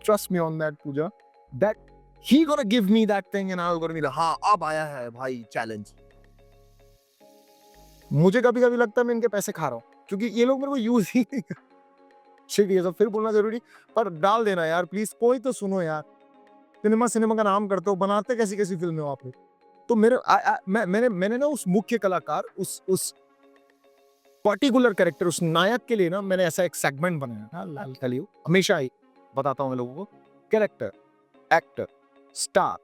B: trust me on that Puja, that he gonna give me that thing and I'm gonna be like, हाँ अब आया है भाई चैलेंज. मुझे कभी कभी लगता है मैं इनके पैसे खा रहा हूँ, क्योंकि ये लोग मेरे को यूज ही नहीं कर. शिट, ये सब फिर बोलना जरूरी, पर डाल देना यार प्लीज, कोई तो सुनो यार. सिनेमा का नाम करते हो, बनाते कैसी कैसी फिल्में हो आप लोग. तो मैंने ना उस मुख्य कलाकार, उस पर्टिकुलर कैरेक्टर, उस नायक के लिए ना मैंने ऐसा एक सेगमेंट बनाया था. लाल कलियू हमेशा ही बताता हूँ मैं लोगों को, character, actor, star,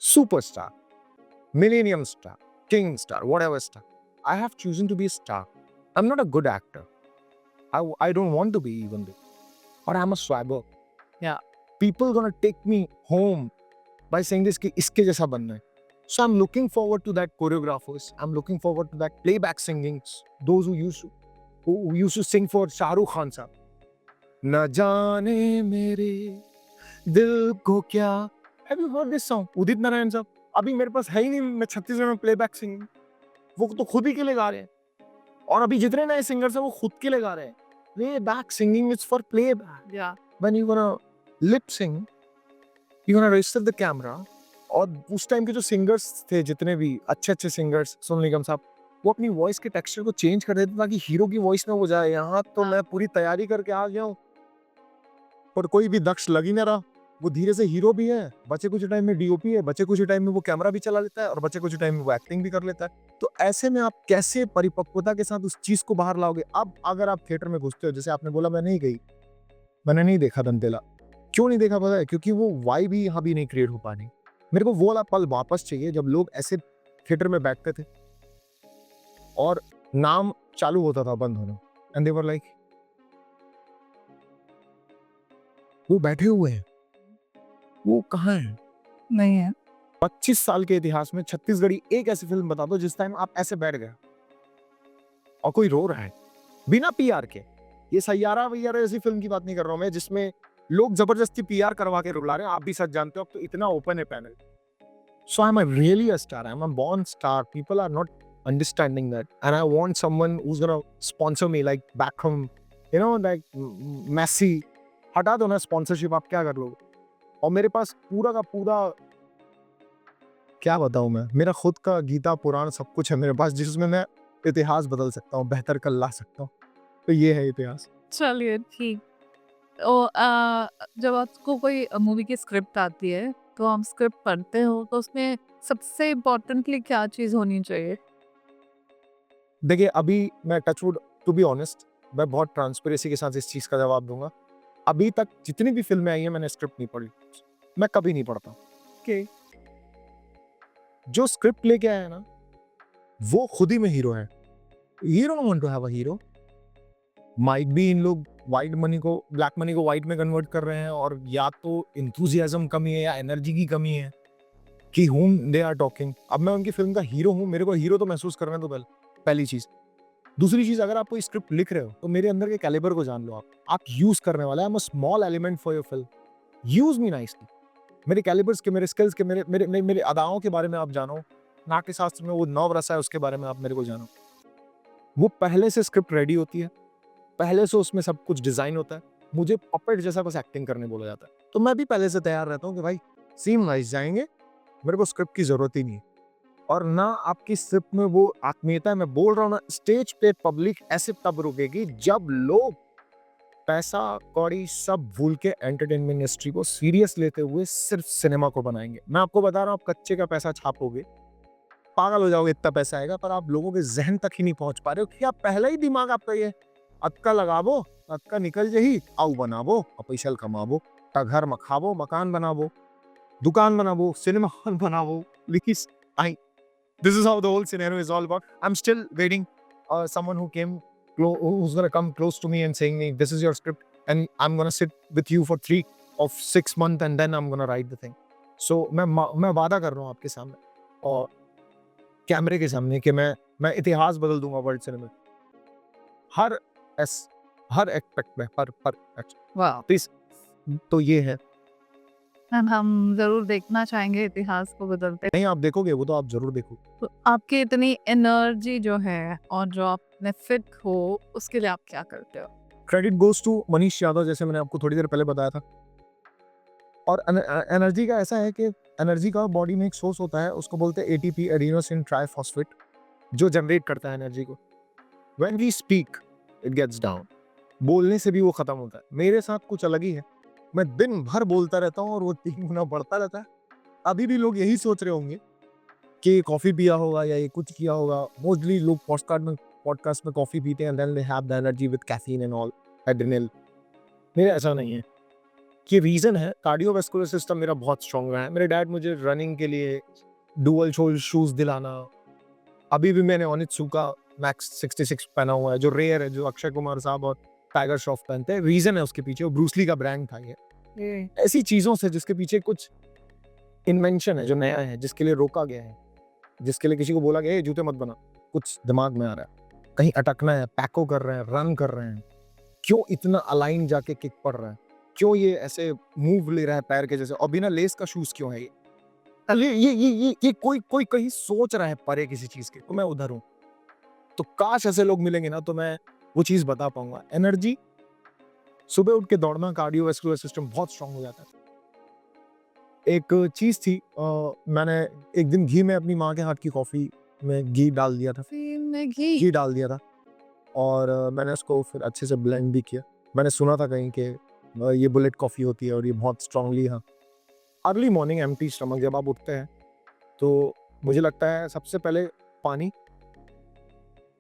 B: superstar, millennium star, king star, whatever star. I have chosen to be a star. I'm not a good actor. I don't want to be even though. But I'm a swagger.
A: Yeah.
B: People gonna take me home by saying this कि इसके जैसा बनना है. So I'm looking forward to that choreographers. I'm looking forward to that playback singings. Those who used to sing for Shah Rukh Khan साहब. न जाने मेरे दिल को क्या. Have you heard this song? Udit Narayan साहब. अभी मेरे पास है ही नहीं, मैं छत्तीसगढ़ में प्लेबैक सिंगिंग, वो तो खुद ही के लिए गा रहे हैं। और अभी जितने नए सिंगर्स हैं वो खुद के लिए गा रहे हैं। Playback singing is for playback.
A: या
B: when you gonna lip sync, you gonna register the camera. और उस टाइम के जो सिंगर्स थे, जितने भी अच्छे सिंगर्स, सोनू निगम साहब, वो अपनी वॉइस के टेक्सचर को चेंज कर देते ताकि हीरो की वॉइस में वो जाए। यहाँ तो
A: हाँ।
B: मैं पूरी तैयारी करके आ गया हूँ, पर कोई भी दक्ष लग ही ना रहा। वो धीरे से हीरो भी है, बचे कुछ टाइम में डीओपी है, बचे कुछ टाइम में वो कैमरा भी चला लेता है, और बचे कुछ टाइम में वो एक्टिंग भी कर लेता है। तो ऐसे में आप कैसे परिपक्वता के साथ उस चीज को बाहर लाओगे? अब अगर आप थिएटर में घुसते हो, जैसे आपने बोला मैं नहीं गई, मैंने नहीं देखा दंतेला। क्यों नहीं देखा पता है? क्योंकि वो वाइब ही यहाँ भी नहीं क्रिएट हो पानी। मेरे को वो वाला पल वापस चाहिए जब लोग ऐसे थिएटर में बैठते थे और नाम चालू होता था बंद होना, एंड दे वर लाइक, वो बैठे हुए हैं, वो कहाँ है?
A: नहीं है।
B: 25 साल के इतिहास में छत्तीसगढ़ी एक ऐसी फिल्म बता दो जिस टाइम आप ऐसे बैठ गए और कोई रो रहा है बिना पीआर के। ये सैयारा वैयारा ऐसी फिल्म की बात नहीं कर रहा हूं मैं, जिसमें लोग जबरदस्ती पीआर करवा के रुला रहे हैं। आप भी सच जानते हो, अब तो इतना ओपन है panel. So I am really a star, I am a born star. People are not understanding that, and I want someone who is gonna sponsor me like Beckham, you know, like Messi. हटा दो ना sponsorship, आप क्या कर लोगे? और मेरे पास पूरा का पूरा, क्या बताऊं मैं, मेरा खुद का गीता पुराण सब कुछ है मेरे पास, जिसमें मैं इतिहास बदल सकता हूँ, बेहतर कल ला सकता हूँ। तो ये है इतिहास।
A: चलिए ठीक। तो जब आपको कोई मूवी की स्क्रिप्ट आती है, तो हम स्क्रिप्ट पढ़ते हो, तो उसमें सबसे इम्पोर्टेंटली क्या चीज़ होनी चाहिए?
B: देखिए, अभी मैं टचवुड, टू बी ऑनेस्ट, मैं बहुत ट्रांसपेरेंसी के साथ इस चीज का जवाब दूंगा। अभी तक जितनी भी फिल्में आई हैं, मैंने स्क्रिप्ट नहीं पढ़ी, मैं कभी नहीं पढ़ता। कि जो स्क्रिप्ट लेके आया है ना, वो खुद ही में हीरो है। You don't want to have a hero. Might भी इन लोग व्हाइट मनी को, ब्लैक मनी को व्हाइट में कन्वर्ट कर रहे हैं, और या तो इंथुजियाज्म कमी है या एनर्जी की कमी है कि whom दे आर टॉकिंग। अब मैं उनकी फिल्म का हीरो हूँ, मेरे को हीरो तो महसूस करने दो पहली चीज। दूसरी चीज, अगर आप कोई स्क्रिप्ट लिख रहे हो तो मेरे अंदर के कैलिबर को जान लो। आप यूज करने वाला है, आई am a small element for your film, use me nicely. मेरे कैलिबर्स के, मेरे स्किल्स के, मेरे मेरे मेरे मेरे अदाओं के बारे में आप जानो। नाट्य शास्त्र में वो नव रस है, उसके बारे में आप मेरे को जानो। वो पहले से स्क्रिप्ट रेडी होती है, पहले से उसमें सब कुछ डिजाइन होता है। मुझे पपेट जैसा बस एक्टिंग करने बोला जाता है, तो मैं भी पहले से तैयार रहता हूँ कि भाई सीन वाइज जाएंगे, मेरे को स्क्रिप्ट की जरूरत ही नहीं है। और ना आपकी स्क्रिप्ट में वो आत्मीयता है। मैं बोल रहा हूँ ना, स्टेज पे पब्लिक ऐसे तब रुकेगी जब लोग पैसा कौड़ी सब भूल के एंटरटेनमेंट इंडस्ट्री को सीरियस लेते हुए सिर्फ सिनेमा को बनाएंगे। मैं आपको बता रहा हूँ, आप कच्चे का पैसा छापोगे, पागल हो जाओगे, इतना पैसा आएगा, पर आप लोगों के जहन तक ही नहीं पहुंच पा रहे हो कि आप पहले ही दिमाग आपका ये अक्का लगावो, अक्का निकल जही, आउ बनावो, पैसा कमावो, ता घर मखावो, मकान बनावो, दुकान बनावो, सिनेमा हॉल बनावो। लेकिन आई, this is how the whole scenario is all about. I'm still waiting someone who came who's going to come close to me and saying me, this is your script and I'm going to sit with you for 3 or 6 months and then I'm going to write the thing. So मैं वादा कर रहा हूँ आपके सामने और कैमरे के सामने कि मैं इतिहास बदल दूंगा वर्ल्ड सिनेमा, हर हर एस्पेक्ट में, हर
A: वाह!
B: प्लीज। तो ये है।
A: मैम, हम ज़रूर देखना चाहेंगे इतिहास को बदलते।
B: नहीं, आप देखोगे, वो तो आप जरूर देखो।
A: तो आपकी इतनी एनर्जी जो है और जो आप में फिट हो, उसके लिए आप क्या करते हो?
B: Credit goes to Manish Yadav, जैसे मैंने आपको थोड़ी देर पहले बताया था। और एनर्जी का ऐसा है कि एनर्जी का बॉडी में एक सोर्स होता है, उसको बोलते हैं एटीपी, एडिनोसिन ट्राइफॉस्फेट, जो जनरेट करता है एनर्जी को। When we speak it gets down. बोलने से भी वो खत्म होता है। मेरे साथ कुछ अलग ही है, मैं दिन भर बोलता रहता हूँ और वो 3 गुना बढ़ता रहता है। अभी भी लोग यही सोच रहे होंगे कि कॉफी पिया होगा या ये कुछ किया होगा। मोस्टली लोग पॉडकास्ट में कॉफी पीते हैं, then they have the energy with caffeine and all, adrenal. मेरा ऐसा नहीं है। कि रीजन है, कार्डियोवैस्कुलर सिस्टम मेरा बहुत स्ट्रांग रहा है। मेरे डैड मुझे रनिंग के लिए डुअल सोल शूज दिलाना। अभी भी मैंने ओनित्सुका मैक्स 66 पहना हुआ है, जो रेयर है, जो अक्षय कुमार साहब और टाइगर श्रॉफ पहनते हैं। रीजन है उसके पीछे, वो ब्रूसली का ब्रांड था। ये ऐसी चीजों से जिसके पीछे कुछ इन्वेंशन है, जो नया है, जिसके लिए रोका गया है, जिसके लिए किसी को बोला गया है जूते मत बना, कुछ दिमाग में आ रहा है, कहीं अटकना है, पैको कर रहे हैं, रन कर रहे हैं, क्यों इतना अलाइन जाके किक पड़ रहा है, क्यों ये ऐसे मूव ले रहा है पैर के जैसे, और बिना लेस का शूज क्यों है ये, ये कोई कहीं सोच रहा है परे किसी चीज के, तो मैं उधर हूँ। तो काश ऐसे लोग मिलेंगे ना, तो मैं वो चीज बता पाऊंगा। एनर्जी, सुबह उठ के दौड़ना, कार्डियोवैस्कुलर सिस्टम बहुत स्ट्रांग हो जाता है। एक चीज थी, मैंने एक दिन घी में अपनी माँ के हाथ की कॉफी में घी डाल दिया था, घी डाल दिया था, और मैंने उसको फिर अच्छे से ब्लेंड भी किया। मैंने सुना था कहीं कि ये बुलेट कॉफी होती है और ये बहुत स्ट्रांगली, हाँ, अर्ली मॉर्निंग एम्प्टी स्टमक जब आप उठते हैं तो मुझे लगता है सबसे पहले पानी,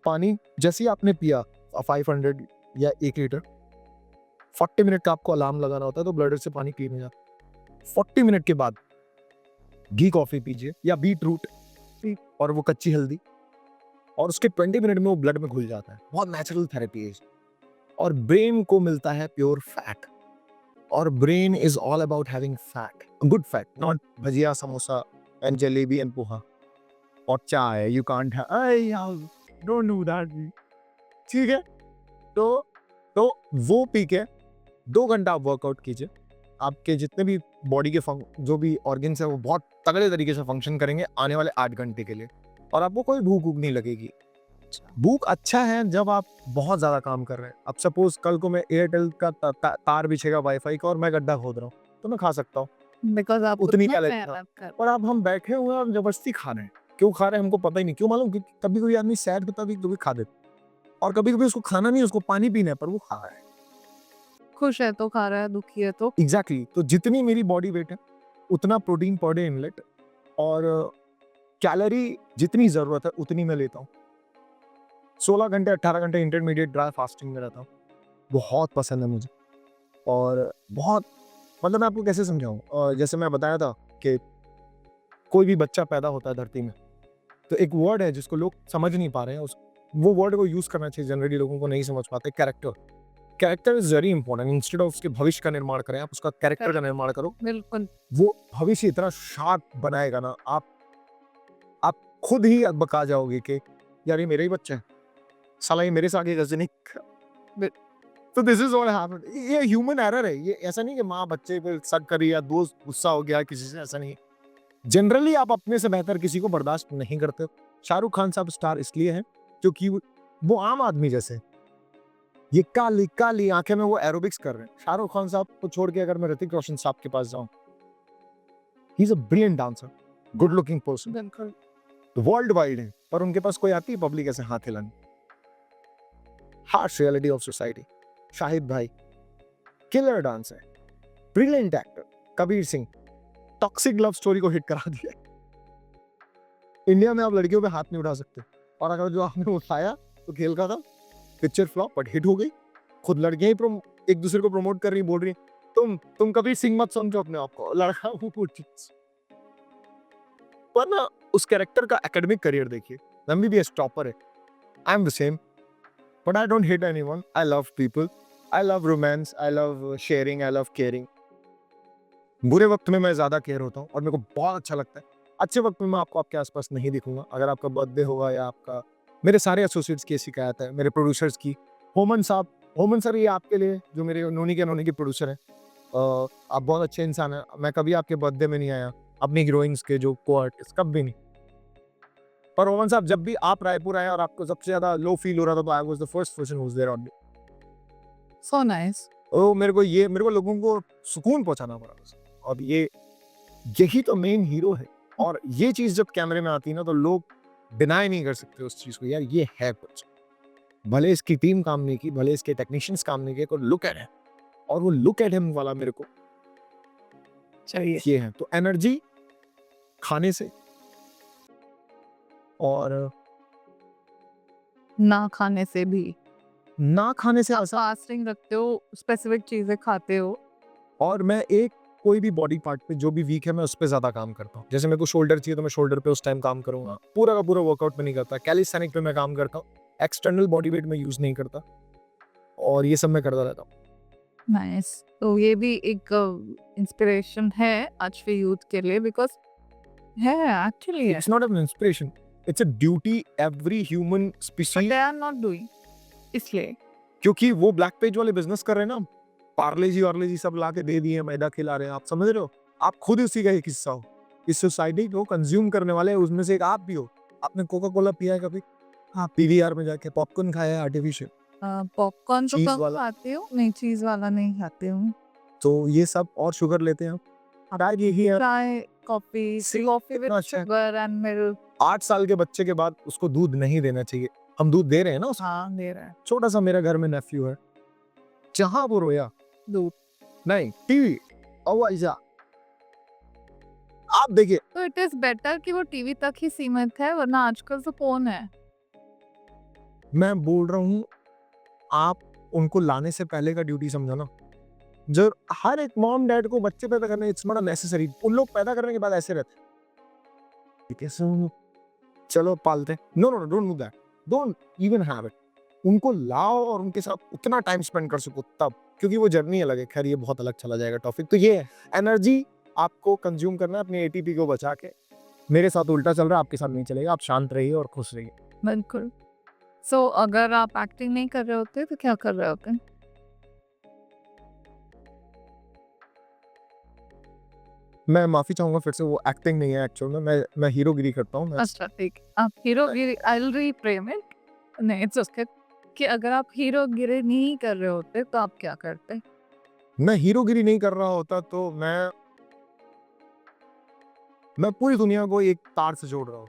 B: पानी जैसे ही आपने पिया 500 या 1 लीटर, 40 मिनट का आपको अलार्म लगाना होता है, तो ब्लडर से पानी पीने जाता। 40 मिनट के बाद घी कॉफी पीजिए या बीट रूट और वो कच्ची हल्दी, और उसके 20 मिनट में वो ब्लड में घुल जाता है। बहुत नेचुरल थेरेपी है। और ब्रेन को मिलता है प्योर फैट, और brain is all about having fat, good fat, not bhajiya samosa and jalebi and poha और चाय। You can't don't do that, ठीक है? तो वो पी के 2 घंटा आप वर्कआउट कीजिए। आपके जितने भी बॉडी के जो भी ऑर्गन्स है वो बहुत तगड़े तरीके से फंक्शन करेंगे आने वाले 8 घंटे के लिए, और आपको कोई भूख नहीं लगेगी। भूख अच्छा है जब आप बहुत ज्यादा काम कर रहे हैं। अब सपोज कल को मैं एयरटेल का तार बिछेगा वाईफाई का और मैं गड्ढा खोद रहा हूँ, तो मैं खा सकता हूँ
A: बिकॉज आप
B: उतनी
A: उतना
B: कैलोरी।
A: मेहनत कर
B: और अब हम बैठे हुए हैं और जबरदस्ती खा रहे हैं। क्यों खा रहे हैं हमको पता ही नहीं। क्यों मालूम? क्योंकि कभी कभी आदमी सैड होता है, कभी खा देता, और कभी कभी उसको खाना नहीं, उसको पानी पीना है, पर वो खा रहा है।
A: खुश है तो खा रहा है, दुखी है तो
B: एग्जैक्टली। तो जितनी मेरी बॉडी वेट है उतना प्रोटीन पर डे इनलेट, और कैलोरी जितनी जरूरत है उतनी मैं लेता हूँ। 16 घंटे 18 घंटे इंटरमीडिएट ड्राई फास्टिंग में रहता हूँ। बहुत पसंद है मुझे, और बहुत, मतलब मैं आपको कैसे समझाऊं, जैसे मैं बताया था कि कोई भी बच्चा पैदा होता है धरती में, तो एक वर्ड है जिसको लोग समझ नहीं पा रहे हैं, वो वर्ड को यूज करना चाहिए। जनरली लोगों को नहीं समझ पाते। Character, character is very important. Instead of उसके भविष्य का निर्माण करें, आप उसका कैरेक्टर का निर्माण करो।
A: बिल्कुल
B: वो भविष्य इतना शार्प बनाएगा ना, आप खुद ही बका जाओगे कि यार ये मेरा ही बच्चा है, साला ये मेरे से आगे गजनी। तो दिस इज व्हाट हैपेंड। ये ह्यूमन एरर है। ये ऐसा नहीं कि माँ बच्चे पे शक करी या दोस्त गुस्सा हो गया किसी से, ऐसा नहीं। जनरली आप अपने से बेहतर किसी को बर्दाश्त नहीं करते। शाहरुख खान साहब स्टार इसलिए हैं क्योंकि वो आम आदमी जैसे, ये काली काली आंखें में वो एरोबिक्स कर रहे हैं। शाहरुख खान साहब को छोड़ के अगर मैं ऋतिक रोशन साहब के पास जाऊं, he is a brilliant dancer, good looking person,
A: बिल्कुल
B: वर्ल्ड वाइड है, पर उनके पास कोई आती है पब्लिक ऐसे हाथ हिलाने। Harsh reality of society. Shahid भाई killer dancer, brilliant actor. Kabir Singh toxic love story को हिट करा दिया। इंडिया में आप लड़कियों पे हाथ नहीं उठा सकते, और अगर जो आपने उठाया तो खेल का था, पिक्चर फ्लॉप, बट हिट हो गई। खुद लड़कियां ही एक दूसरे को प्रमोट कर रही, बोल रही तुम कबीर सिंह मत समझो अपने आप को, लड़का हूं कुछ। पर ना उस कैरेक्टर का एकेडमिक करियर देखिए, एमबीबीएस टॉपर है। I am the same, but I don't hate anyone. I love people, I love romance, I love sharing, I love caring. बुरे वक्त में मैं ज्यादा केयर होता हूँ और मेरे को बहुत अच्छा लगता है। अच्छे वक्त में मैं आपको आपके आसपास नहीं दिखूंगा। अगर आपका बर्थडे होगा या आपका, मेरे सारे एसोसिएट्स की शिकायत है, मेरे प्रोड्यूसर्स की। होमन साहब, होमन सर, ये आपके लिए जो मेरे नोनी के प्रोड्यूसर हैं। आप बहुत अच्छे इंसान हैं। मैं कभी आपके बर्थडे में नहीं आया, अपनी हीरोइंस के जो को आर्टिस्ट, कभी नहीं। पर होमन साहब, जब भी आप रायपुर आए और आपको सबसे ज्यादा लो फील हो रहा था, तो I was the first person who was there on.
A: So nice.
B: मेरे को लोगों को सुकून पहुंचाना पड़ा। अब यही तो मेन हीरो है, और ये चीज जब कैमरे में आती है ना, तो लोग डिनाई नहीं कर सकते उस चीज को। यार ये है कुछ, भले इसकी टीम काम नहीं की, भले इसके टेक्नीशियंस काम नहीं किए, लुक एट हिम, और वो लुक एट हिम वाला मेरे को
A: चाहिए।
B: ये है। तो एनर्जी खाने से, और
A: ना खाने से भी,
B: ना खाने से आसान।
A: फास्टिंग रखते हो, स्पेसिफिक चीजें खाते हो,
B: और मैं कोई भी बॉडी पार्ट पे जो भी वीक है, मैं उस पर ज्यादा काम करता हूँ। जैसे मेरे को शोल्डर चाहिए तो मैं शोल्डर पे उस टाइम काम करूंगा। पूरा का पूरा वर्कआउट में नहीं करता। कैलिस्थेनिक पे मैं काम करता हूँ। एक्सटर्नल बॉडी वेट में यूज नहीं करता, और ये सब मैं करता रहता हूँ।
A: नाइस। तो ये भी एक इंस्पिरेशन है आज के यूथ के लिए, बिकॉज है एक्चुअली है,
B: it's not an inspiration, it's a duty every human
A: but
B: species.
A: They are not doing, इसलिए।
B: क्योंकि वो ब्लैक पेज वाले बिजनेस कर रहे हैं ना, पार्ले जी वार्ले जी सब ला के दे दिए, मैदा खिला रहे हैं। आप समझ रहे हो? आप खुद उसी का एक हिस्सा हो। इस सोसाइटी को कंज्यूम करने वाले उसमें से एक आप भी हो। आपने कोका कोला पिया है कभी? हाँ, पीवीआर में जाके पॉपकॉर्न खाया है आर्टिफिशियल,
A: पॉपकॉर्न तो
B: चीज
A: कम
B: वाला।
A: खाती हूँ, नहीं चीज़ वाला नहीं खाती हूँ।
B: तो ये सब और शुगर लेते हैं हम। शायद यही है।
A: चाय, कॉफ़ी,
B: See,
A: कॉफ़ी विद
B: कितना अच्छा है।
A: Sugar and milk.
B: 8 साल के बच्चे के बाद उसको दूध नहीं देना चाहिए। हम दूध दे रहे हैं ना उसको।
A: हाँ, दे रहा है
B: छोटा सा मेरा घर में नेफ्यू है, जहाँ वो रोया
A: दूध।
B: नहीं टीवी अवैजा आप देखिए।
A: तो इट इज़ बेटर कि वो टीवी तक ही सीमित है, वरना आजकल तो फ़ोन है।
B: मैं बोल रहा हूँ आप उनको लाने से पहले का ड्यूटी समझो ना। जो हर एक मॉम डैड को बच्चे पैदा करने इट्स नॉट नेसेसरी। उन लोग पैदा करने के बाद ऐसे रहते हैं। कैसे चलो पालते, no no don't do that, don't even have it. उनको लाओ और उनके साथ उतना टाइम स्पेंड कर सको तब, क्योंकि वो जर्नी अलग है। खैर ये बहुत अलग चला जाएगा टॉपिक। तो ये एनर्जी आपको कंज्यूम करना है अपने एटीपी को बचा के। मेरे साथ उल्टा चल रहा है, आपके साथ नहीं चलेगा। आप शांत रहिए और खुश रहिए।
A: बिल्कुल। सो अगर आप एक्टिंग नहीं कर रहे होते तो क्या कर रहे होते?
B: मैं माफी चाहूंगा फिर से, वो एक्टिंग नहीं है एक्चुअल में। मैं हीरोगिरी करता हूँ।
A: अच्छा ठीक है। आप हीरोगिरी आई विल रीफ्रेम इट। नहीं इट्स ओके कि अगर आप हीरोगिरी नहीं कर रहे होते तो आप क्या करते?
B: मैं हीरोगिरी नहीं कर रहा होता तो मैं पूरी दुनिया को एक तार से जोड़ रहा हूँ।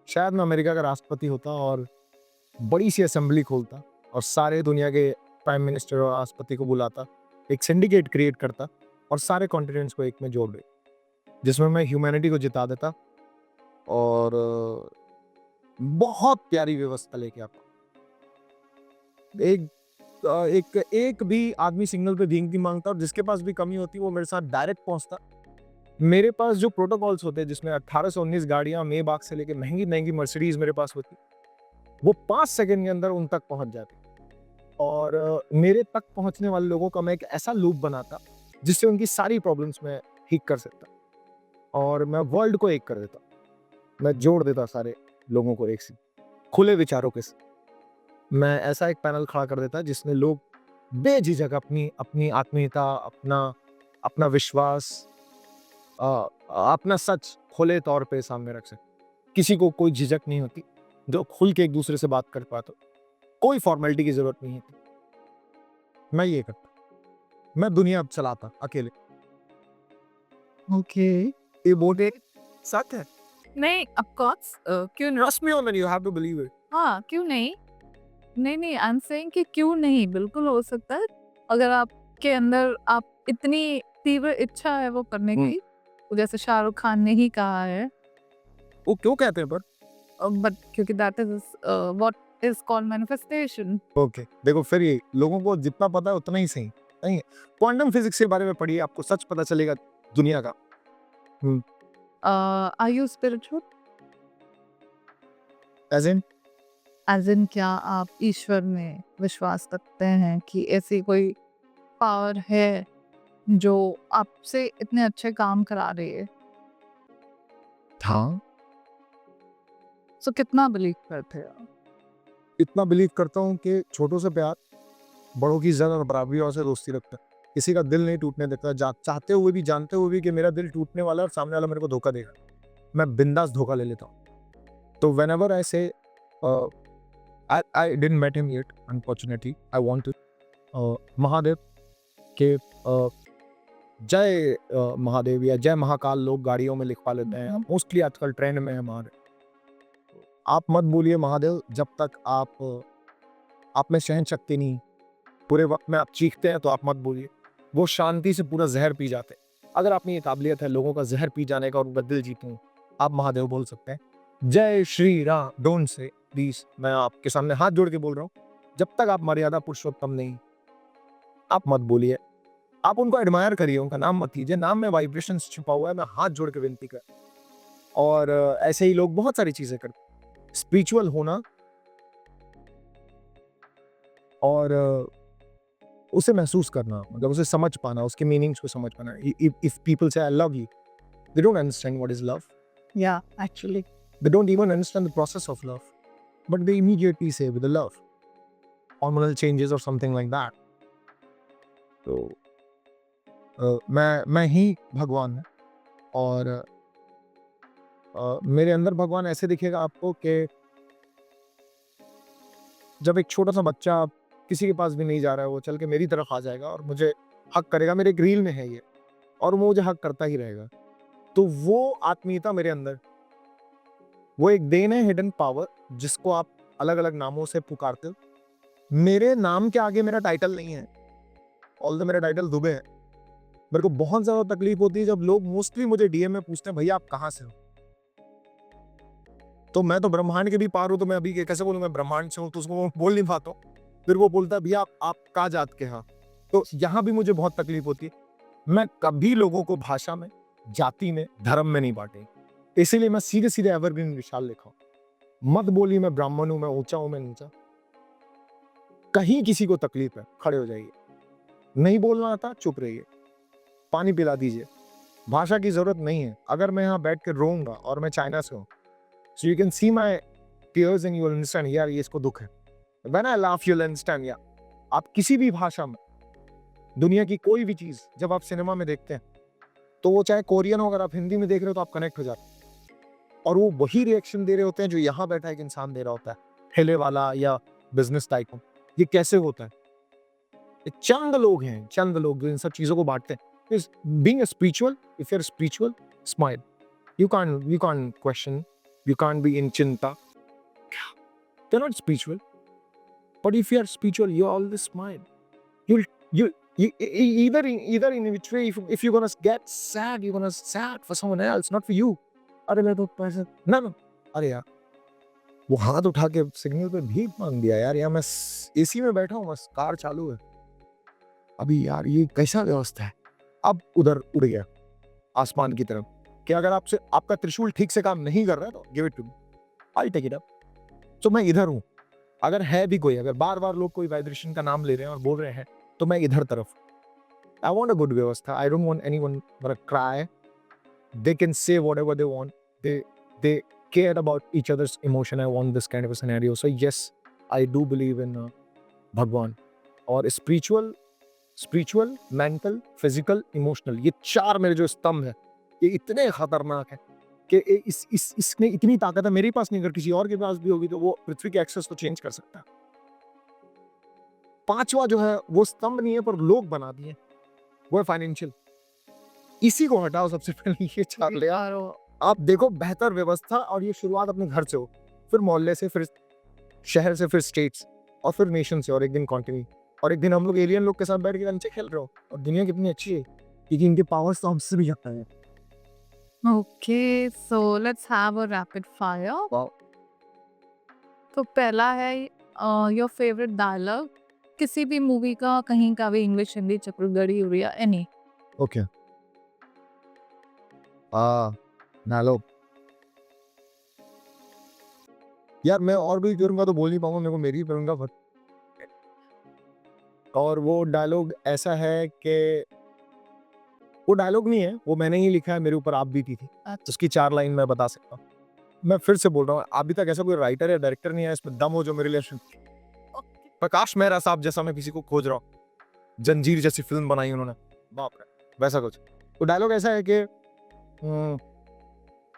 B: शायद मैं अमेरिका का राष्ट्रपति होता और बड़ी सी असेंबली खोलता और सारे दुनिया के प्राइम मिनिस्टर और राष्ट्रपति को बुलाता, एक सिंडिकेट क्रिएट करता और सारे कॉन्टिनेंट्स को एक में जोड़ दे, जिसमें मैं ह्यूमैनिटी को जिता देता और बहुत प्यारी व्यवस्था लेके आता। एक भी आदमी सिग्नल पे भीख नहीं मांगता और जिसके पास भी कमी होती वो मेरे साथ डायरेक्ट पहुंचता। मेरे पास जो प्रोटोकॉल्स होते हैं जिसमें 18 से 19 गाड़ियां मेबाग से लेके महंगी महंगी मर्सिडीज मेरे पास होती, वो 5 सेकंड के अंदर उन तक पहुंच जाती और मेरे तक पहुंचने वाले लोगों का मैं एक ऐसा लूप बनाता जिससे उनकी सारी प्रॉब्लम्स मैं ठीक कर सकता और मैं वर्ल्ड को एक कर देता। मैं जोड़ देता सारे लोगों को एक से खुले विचारों के साथ। मैं ऐसा एक पैनल खड़ा कर देता जिसमें लोग बेझिझक अपनी अपनी आत्मीयता, अपना अपना विश्वास, अपना सच खुले तौर पे सामने रख सकते। किसी को कोई झिझक नहीं होती, जो खुल के एक दूसरे से बात कर पाते, कोई फॉर्मेलिटी की जरूरत नहीं होती। मैं ये करता, मैं दुनिया चलाता अकेले। ओके, ये बोटे सच है।
A: नहीं ऑफ कोर्स क्यों नहीं?
B: Trust me on that, you have to believe it.
A: हाँ, क्यों नहीं? नहीं, आई एम सेइंग कि क्यों नहीं? बिल्कुल हो सकता है। अगर आपके अंदर आप इतनी तीव्र इच्छा है वो करने की, जैसे शाहरुख खान ने ही कहा है,
B: वो क्यों कहते हैं पर?
A: बट क्योंकि that is what is called manifestation.
B: Okay, देखो फिर ये लोगों को जितना पता है उतना ही सही नहीं है। क्वांटम फिजिक्स के बारे में पढ़िए, आपको सच पता चलेगा दुनिया का।
A: Are you spiritual?
B: As in
A: as in क्या आप ईश्वर में विश्वास रखते हैं कि ऐसी कोई पावर है जो आपसे इतने अच्छे काम करा रही है?
B: हाँ,
A: सो कितना बिलीव करते हो आप?
B: इतना बिलीव करता हूँ कि छोटों से प्यार, बड़ों की इज्जत और बराबरी और से दोस्ती रखता है। किसी का दिल नहीं टूटने देता, चाहते हुए भी, जानते हुए भी कि मेरा दिल टूटने वाला है और सामने वाला मेरे को धोखा देगा, मैं बिंदास धोखा ले लेता हूँ। तो whenever I say I didn't met him yet, unfortunately I want to Mahadev के जय महादेव या जय महाकाल लोग गाड़ियों में लिखवा लेते हैं, मोस्टली आजकल ट्रेंड में है हमारे। आप मत बोलिए महादेव जब तक आप में सहन शक्ति नहीं, पूरे वक्त में आप चीखते हैं तो आप मत बोलिए। वो शांति से पूरा जहर पी जाते हैं। अगर आप में ये काबिलियत है लोगों का जहर पी जाने का और उनका दिल जीतूं, आप महादेव बोल सकते हैं। जय Shri Ram don't say please, मैं आपके सामने हाथ जोड़ के बोल रहा हूँ, जब तक आप मर्यादा पुरुषोत्तम नहीं, आप मत बोलिए। आप उनको एडमायर करिए, उनका नाम मत कीजिए। नाम में वाइब्रेशन छुपा हुआ है, मैं हाथ जोड़ के विनती कर। और ऐसे ही लोग बहुत सारी चीजें करते। स्पिरिचुअल होना और उसे महसूस करना, मतलब उसे समझ पाना, उसके मीनिंग्स को समझ पाना। इफ पीपल से I love you, they don't understand what is love.
A: या actually
B: They don't even understand the process of love, but they immediately say with the love, hormonal changes or something like that. तो मैं ही भगवान है और मेरे अंदर भगवान ऐसे दिखेगा आपको कि जब एक छोटा सा बच्चा किसी के पास भी नहीं जा रहा है, वो चल के मेरी तरफ आ जाएगा और मुझे हक करेगा। मेरे एक रील में है ये, और वो मुझे हक करता ही रहेगा। तो वो आत्मीयता मेरे अंदर, वो एक देन है, हिडन पावर, जिसको आप अलग अलग नामों से पुकारते हो। मेरे नाम के आगे मेरा टाइटल नहीं है, ऑल्दो मेरा टाइटल दुबे है। मेरे को बहुत ज्यादा तकलीफ होती है जब लोग मोस्टली मुझे डीएम में पूछते हैं, भैया आप कहाँ से हो? तो मैं तो ब्रह्मांड के भी पार हूं, तो मैं अभी कैसे बोलूं मैं ब्रह्मांड से हूं, तो उसको बोल नहीं पाता हूं। फिर वो बोलता है भैया आप का जात के हैं? तो यहाँ भी मुझे बहुत तकलीफ होती है। मैं कभी लोगों को भाषा में, जाति में, धर्म में नहीं बांटे, इसीलिए मैं सीधे सीधे एवरग्रीन विशाल लिखा हूं। मत बोलिए मैं ब्राह्मण हूं, मैं ऊंचा हूं, मैं नीचा। कहीं किसी को तकलीफ है, खड़े हो जाइए। नहीं बोलना आता, चुप रहिए, पानी पिला दीजिए। भाषा की जरूरत नहीं है। अगर मैं यहाँ बैठ के रोऊंगा और मैं चाइना से हूँ, so you can see my tears and you will understand, यार ये इसको दुख है। When I laugh you'll understand, यार आप किसी भी भाषा में, दुनिया की कोई भी चीज जब आप सिनेमा में देखते हैं, तो वो चाहे कोरियन हो, अगर आप हिंदी में देख रहे हो तो आप कनेक्ट हो जाते हैं। और वो वही रिएक्शन दे रहे होते हैं जो यहाँ बैठा एक इंसान दे रहा होता है, ठेले वाला या बिजनेस टाइकून। ये कैसे होता है? ये चंद लोग हैं, चंद लोग जो इन सब चीजों को बांटते हैं। Being a spiritual, if you're spiritual, smile. You can't question. You can't be in chinta. They're not spiritual. But if you are spiritual, you always smile. You either in which way, if you're gonna get sad, you're gonna sad for someone else, not for you. अरे मैं तो पैसे ना ना, अरे यार वो हाथ उठा के सिग्नल पे भीख मांग दिया यार। यार मैं एसी में बैठा हूँ, बस कार चालू है अभी। यार ये कैसा व्यवस्था है? अब उधर उड़ गया आसमान की तरफ कि अगर आपसे आपका त्रिशूल ठीक से काम नहीं कर रहा है तो give it to me, I take it up. तो मैं इधर हूं। अगर है भी कोई, अगर बार बार लोग कोई वाइब्रेशन का नाम ले रहे हैं और बोल रहे हैं, तो मैं इधर तरफ। आई वांट अ गुड व्यवस्था। I don't want anyone to cry. They can say whatever they want. They care about each others emotion. I want this kind of a scenario. So yes, I do believe in bhagwan. और spiritual, mental, physical, emotional, ये चार मेरे जो स्तंभ है, ये इतने खतरनाक है कि इसमें इतनी ताकत है मेरे पास नहीं, अगर किसी और के पास भी होगी तो वो पृथ्वी के एक्सेस को चेंज कर सकता है। पांचवा जो है वो स्तंभ नहीं है पर लोग बना दिए, वो है फाइनेंशियल। इसी को हटाओ सबसे पहले, ये चार ले आओ। आप देखो बेहतर व्यवस्था, और ये शुरुआत अपने घर से हो, फिर मोहल्ले से, फिर शहर से, फिर स्टेट्स, और फिर नेशन से, और एक दिन कॉन्टिन्यू। और एक दिन हम लोग एलियन लोग के साथ बैठ के कंचे खेल रहे हो, और दुनिया कितनी अच्छी है क्योंकि इनके पावर्स तो हमसे भी ज्यादा है।
A: Okay, so let's have a rapid fire.
B: Wow.
A: तो पहला है योर फेवरेट डायलॉग किसी भी मूवी का, कहीं का भी, इंग्लिश, हिंदी, चक्रगढ़ी, उड़िया, एनी।
B: ओके। नालो यार, मैं और भी करूंगा तो बोल नहीं पाऊंगा, मेरे को मेरी करूंगा बट। और वो डायलॉग ऐसा है कि वो डायलॉग नहीं है, वो मैंने ही लिखा है, मेरे ऊपर आप बीती थी। उसकी 4 लाइन मैं बता सकता हूँ। मैं फिर से बोल रहा हूँ, अभी तक ऐसा कोई राइटर या डायरेक्टर नहीं है इसमें दम हो जो मेरे लिए। प्रकाश मेहरा साहब जैसा मैं किसी को खोज रहा हूँ। जंजीर जैसी फिल्म बनाई उन्होंने, बाप रे, वैसा कुछ। तो डायलॉग ऐसा है कि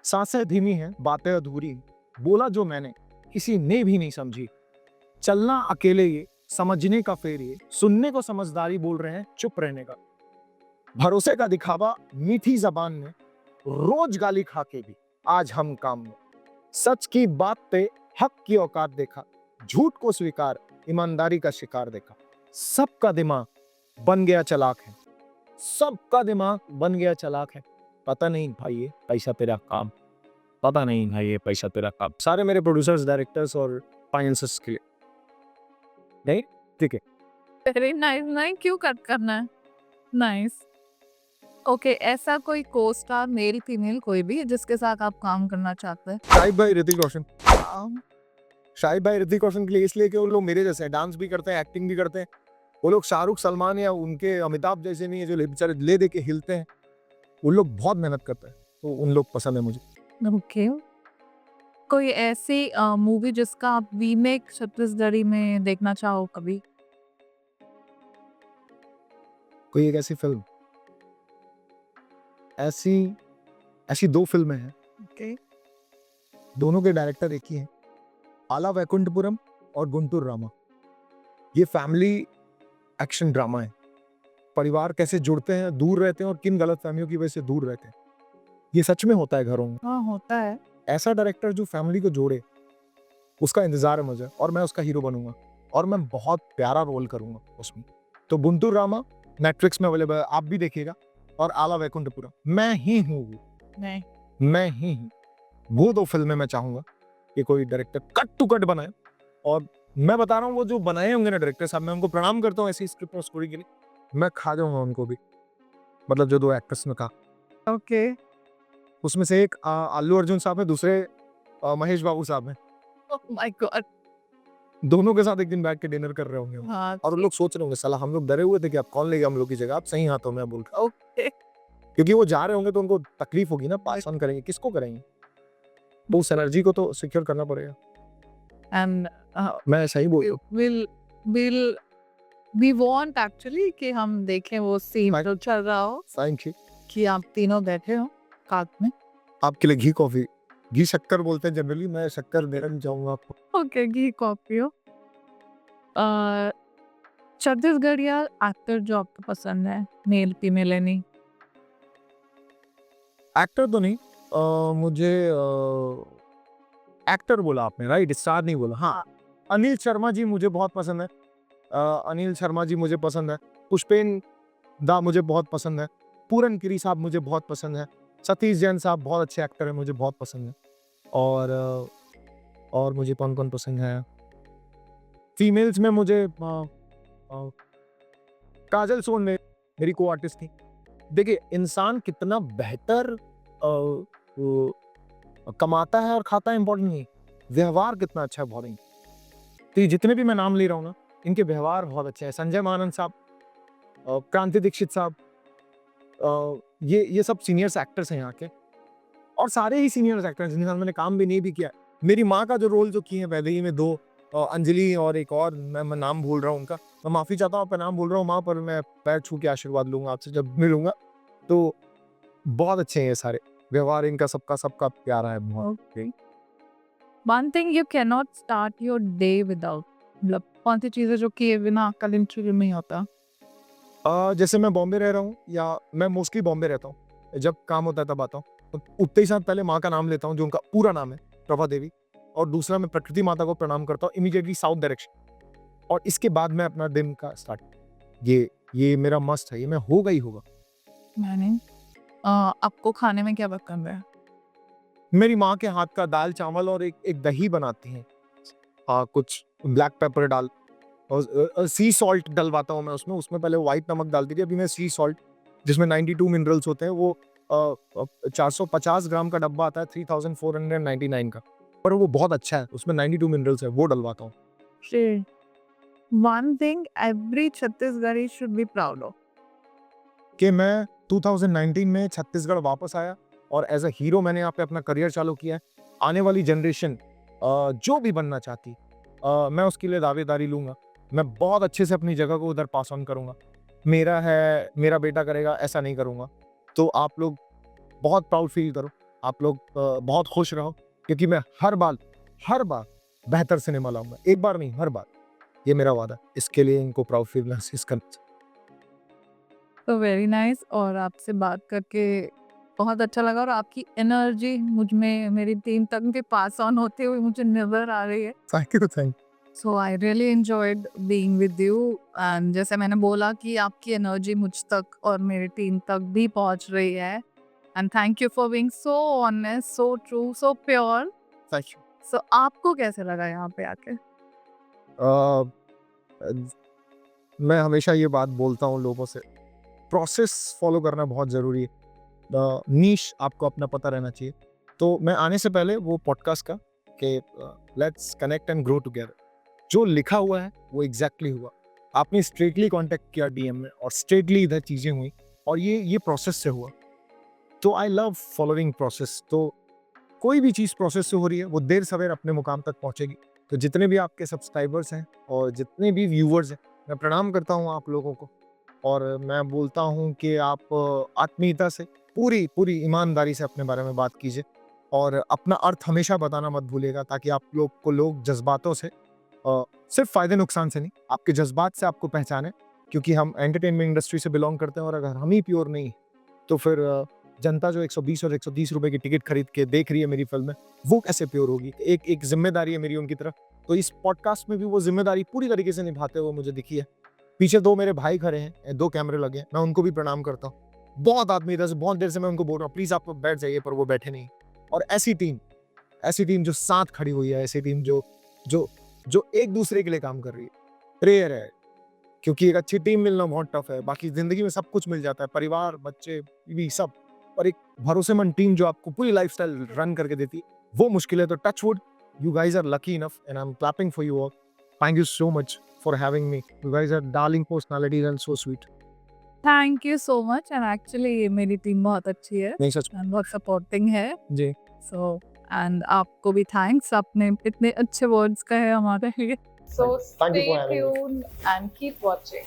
B: सांसें धीमी हैं, बातें अधूरी, बोला जो मैंने किसी ने भी नहीं समझी। चलना अकेले ये, समझने का फेर ये, सुनने को समझदारी बोल रहे हैं, चुप रहने का। भरोसे का दिखावा मीठी जबान में, रोज गाली खा के भी आज हम काम में। सच की बात पे हक की औकात देखा, झूठ को स्वीकार, ईमानदारी का शिकार देखा। सबका दिमाग बन गया चलाक है, सबका दिमाग बन गया चलाक है। पता नहीं भाई ये पैसा तेरा काम, पता नहीं भाई ये पैसा तेरा काम। सारे मेरे प्रोड्यूसर्स, डायरेक्टर्स और फाइनेंसर्स के लिए नहीं, ठीक है।
A: Very nice. नहीं, क्यों कट करना है? नाइस। ओके, ऐसा कोई को स्टार, मेल फीमेल कोई भी, जिसके साथ आप काम करना चाहते हैं?
B: शाहिद भाई, ऋतिक रोशन। शाहिद भाई ऋतिक रोशन के लिए इसलिए कि वो लोग मेरे जैसे हैं, डांस भी करते हैं, एक्टिंग भी करते हैं। वो लोग शाहरुख, सलमान या उनके अमिताभ जैसे नहीं है जो बेचारे ले दे के हिलते हैं। उन लोग बहुत मेहनत करते हैं, तो उन लोग पसंद है मुझे।
A: ओके। कोई ऐसी मूवी जिसका आप रीमेक छत्तीसगढ़ी में देखना चाहो कभी?
B: कोई एक ऐसी फिल्म, ऐसी 2 फिल्में हैं।
A: ओके।
B: दोनों के डायरेक्टर एक ही हैं, आला वैकुंठपुरम और गुंटूर रामा। ये फैमिली एक्शन ड्रामा है। परिवार कैसे जुड़ते हैं, दूर रहते हैं और किन गलतफहमियों की वजह से दूर रहते हैं। ये सच में होता है घरों में।
A: हाँ, होता है।
B: ऐसा डायरेक्टर जो फैमिली को जोड़े, उसका इंतजार है मुझे और मैं उसका हीरो बनूंगा और मैं बहुत प्यारा रोल करूंगा उसमें। तो गुंटूर रामा नेटफ्लिक्स में अवेलेबल है, आप भी देखिएगा। और आला वैकुंठपुरम मैं ही हूँ वो,
A: नहीं।
B: मैं ही हूँ। वो दो फिल्में मैं चाहूंगा कि कोई डायरेक्टर कट टू कट बनाए। और मैं बता रहा हूँ, वो जो बनाए होंगे ना डायरेक्टर साहब, मैं उनको प्रणाम करता हूँ ऐसी स्क्रिप्ट और स्टोरी के लिए। मैं खा जाऊंगा उनको भी, मतलब जो दो एक्टर्स ने कहा।
A: ओके।
B: उसमें से एक अल्लू अर्जुन साहब है, दूसरे महेश बाबू साहब हैं।
A: Oh my God!
B: दोनों के साथ एक दिन बैठ के डिनर कर रहे होंगे वो।
A: हाँ,
B: और उन लोग सोच रहे होंगे, साला हम लोग डरे हुए थे कि अब कौन लेगा हम लोग की जगह, आप सही हाथों में, बोल रहा।
A: ओके।
B: क्योंकि वो जा रहे होंगे तो उनको तकलीफ होगी ना, पास ऑन करेंगे, किसको करेंगे? तो उस एनर्जी को तो सिक्योर करना पड़ेगा।
A: एंड
B: मैं सही बोल
A: will will we want actually कि हम देखें वो सीन जो चल रहा हो,
B: थैंक यू।
A: कि आप तीनों बैठे हो साथ में।
B: आपके लिए घी कॉफी, घी शक्कर बोलते हैं जनरली, मैं शक्कर देना नहीं चाहूंगा आपको।
A: ओके, घी कॉफी हो। छत्तीसगढ़िया एक्टर जो आपको पसंद है, मेल फीमेल एनी?
B: एक्टर तो नहीं, मुझे एक्टर बोला आपने, राइट? स्टार नहीं बोला। हाँ, अनिल शर्मा जी मुझे बहुत पसंद है। अनिल शर्मा जी मुझे पसंद है। पुष्पेन दा मुझे बहुत पसंद है। पूरन गिरी साहब मुझे बहुत पसंद है। सतीश जैन साहब बहुत अच्छे एक्टर हैं, मुझे बहुत पसंद है। और मुझे कौन कौन पसंद है फीमेल्स में? मुझे काजल सोन मेरी को आर्टिस्ट थी। देखिए, इंसान कितना बेहतर कमाता है और खाता है इम्पोर्टेंट नहीं, व्यवहार कितना अच्छा है बहुत नहीं। तो ये जितने भी मैं नाम ले रहा हूँ ना, इनके व्यवहार बहुत अच्छे हैं। संजय मानन साहब, क्रांति दीक्षित साहब, ये सब सीनियर्स एक्टर्स हैं यहाँ के। और सारे ही सीनियर्स एक्टर्स जिनके साथ मैंने काम भी नहीं भी किया। मेरी माँ का जो रोल जो किए हैं वैदेही में, दो अंजलि और एक और, मैं नाम भूल रहा हूँ उनका, मैं माफी चाहता हूँ, आपका नाम भूल रहा हूँ माँ, पर मैं पैर छू के आशीर्वाद लूंगा आपसे जब मिलूंगा। तो बहुत अच्छे हैं ये सारे, व्यवहार इनका सबका प्यारा है बहुत।
A: Okay. One thing you can not start your day without, मतलब कौन सी चीज़ है जो किए बिना कल इंटरव्यू नहीं होता?
B: जैसे मैं बॉम्बे रह रहा हूँ, या मैं मोस्टली बॉम्बे रहता हूँ, जब काम होता है तब आता हूँ, तो उठते ही साथ पहले माँ का नाम लेता हूँ, जो उनका पूरा नाम है, प्रभा देवी। और दूसरा, मैं प्रकृति माता को प्रणाम करता हूँ इमीडिएटली साउथ डायरेक्शन। और इसके बाद मैं अपना दिन का स्टार्ट, ये मेरा मस्ट है, ये मैं होगा ही होगा।
A: मैंने आपको खाने में क्या पसंद है?
B: मेरी माँ के हाथ का दाल चावल और एक दही बनाती हैं, कुछ ब्लैक पेपर डाल और सी सॉल्ट डलवाता हूँ मैं उसमें पहले व्हाइट नमक डाल दीजिए, अभी मैं सी सॉल्ट जिसमें 92 मिनरल्स होते हैं, वो 450 ग्राम का डब्बा आता है, 3499 का, पर वो बहुत अच्छा है, उसमें 92 मिनरल्स है, वो डलवाता हूँ।
A: One thing every Chhattisgarhi should be proud of.
B: कि मैं 2019 में छत्तीसगढ़ वापस आया और एज अ हीरो मैंने यहाँ पे अपना करियर चालू किया है। आने वाली जनरेशन जो भी बनना चाहती, मैं उसके लिए दावेदारी लूंगा। मैं बहुत अच्छे से अपनी जगह को उधर पास ऑन करूंगा। मेरा है, मेरा बेटा करेगा, ऐसा नहीं करूंगा। तो आप लोग बहुत प्राउड फील करो, आप लोग बहुत खुश रहो, क्योंकि मैं हर बार बेहतर सिनेमा लाऊंगा, एक बार नहीं, हर बार। ये मेरा वादा है। इसके लिए इनको प्राउड फील महसूस करना।
A: तो वेरी नाइस, और आपसे बात करके बहुत अच्छा लगा, और आपकी एनर्जी मुझ में, मेरी टीम तक भी पास ऑन होते हुए मुझे नजर आ रही है।
B: Thank you, thank
A: so I really enjoyed being with you. And जैसे मैंने बोला कि आपकी एनर्जी मुझ तक और मेरी टीम तक भी पहुंच रही है। And thank you for being so honest, so true, so pure.
B: You.
A: So आपको कैसे लगा यहाँ पे आके?
B: मैं हमेशा ये बात बोलता हूँ लोगों से, प्रोसेस फॉलो करना बहुत ज़रूरी है। नीश आपको अपना पता रहना चाहिए। तो मैं आने से पहले वो पॉडकास्ट का कि let's connect and grow together, जो लिखा हुआ है वो एग्जैक्टली हुआ। आपने स्ट्रेटली कांटेक्ट किया डीएम में और स्ट्रेटली इधर चीज़ें हुई, और ये प्रोसेस से हुआ। तो आई लव फॉलोइंग प्रोसेस। तो कोई भी चीज़ प्रोसेस से हो रही है, वो देर सवेर अपने मुकाम तक पहुंचेगी। तो जितने भी आपके सब्सक्राइबर्स हैं और जितने भी व्यूवर्स हैं, मैं प्रणाम करता हूँ आप लोगों को। और मैं बोलता हूँ कि आप आत्मीयता से, पूरी ईमानदारी से अपने बारे में बात कीजिए। और अपना अर्थ हमेशा बताना मत भूलिएगा, ताकि आप लोग को लोग जज्बातों से सिर्फ फ़ायदे नुकसान से नहीं, आपके जज्बात से आपको पहचाने। क्योंकि हम एंटरटेनमेंट इंडस्ट्री से बिलोंग करते हैं, और अगर हम ही प्योर नहीं, तो फिर जनता जो 120 और 130 रुपए की टिकट खरीद के देख रही है मेरी फ़िल्म में, वो कैसे प्योर होगी? एक ज़िम्मेदारी है मेरी उनकी तरफ। तो इस पॉडकास्ट में भी वो ज़िम्मेदारी पूरी तरीके से निभाते हुए मुझे दिखी है। पीछे 2 मेरे भाई खड़े हैं, 2 कैमरे लगे हैं, मैं उनको भी प्रणाम करता हूँ। बहुत आदमी इधर से बहुत देर से मैं उनको बोल रहा हूँ, प्लीज़ आप बैठ जाइए, पर वो बैठे नहीं। और ऐसी टीम जो साथ खड़ी हुई है, ऐसी टीम जो जो जो एक दूसरे के लिए काम कर रही है, रेयर है। क्योंकि एक अच्छी टीम मिलना बहुत टफ है। बाकी ज़िंदगी में सब कुछ मिल जाता है, परिवार, बच्चे, बीवी, सब। पर एक भरोसेमंद टीम जो आपको पूरी लाइफ़स्टाइल रन करके देती है, वो मुश्किल है। तो touch wood, you guys are lucky enough and I'm clapping for you all. Thank you so much for having me. You guys are darling personalities and so sweet.
A: Thank you so much. And actually मेरी team बहुत अच्छी है
B: नहीं, such
A: and बहुत supporting है।
B: जी।
A: So and आपको भी thanks, आपने इतने अच्छे वर्ड्स कहे हमारे लिए।
C: So
B: Thank you
C: stay
B: for having me.
C: tuned and keep watching.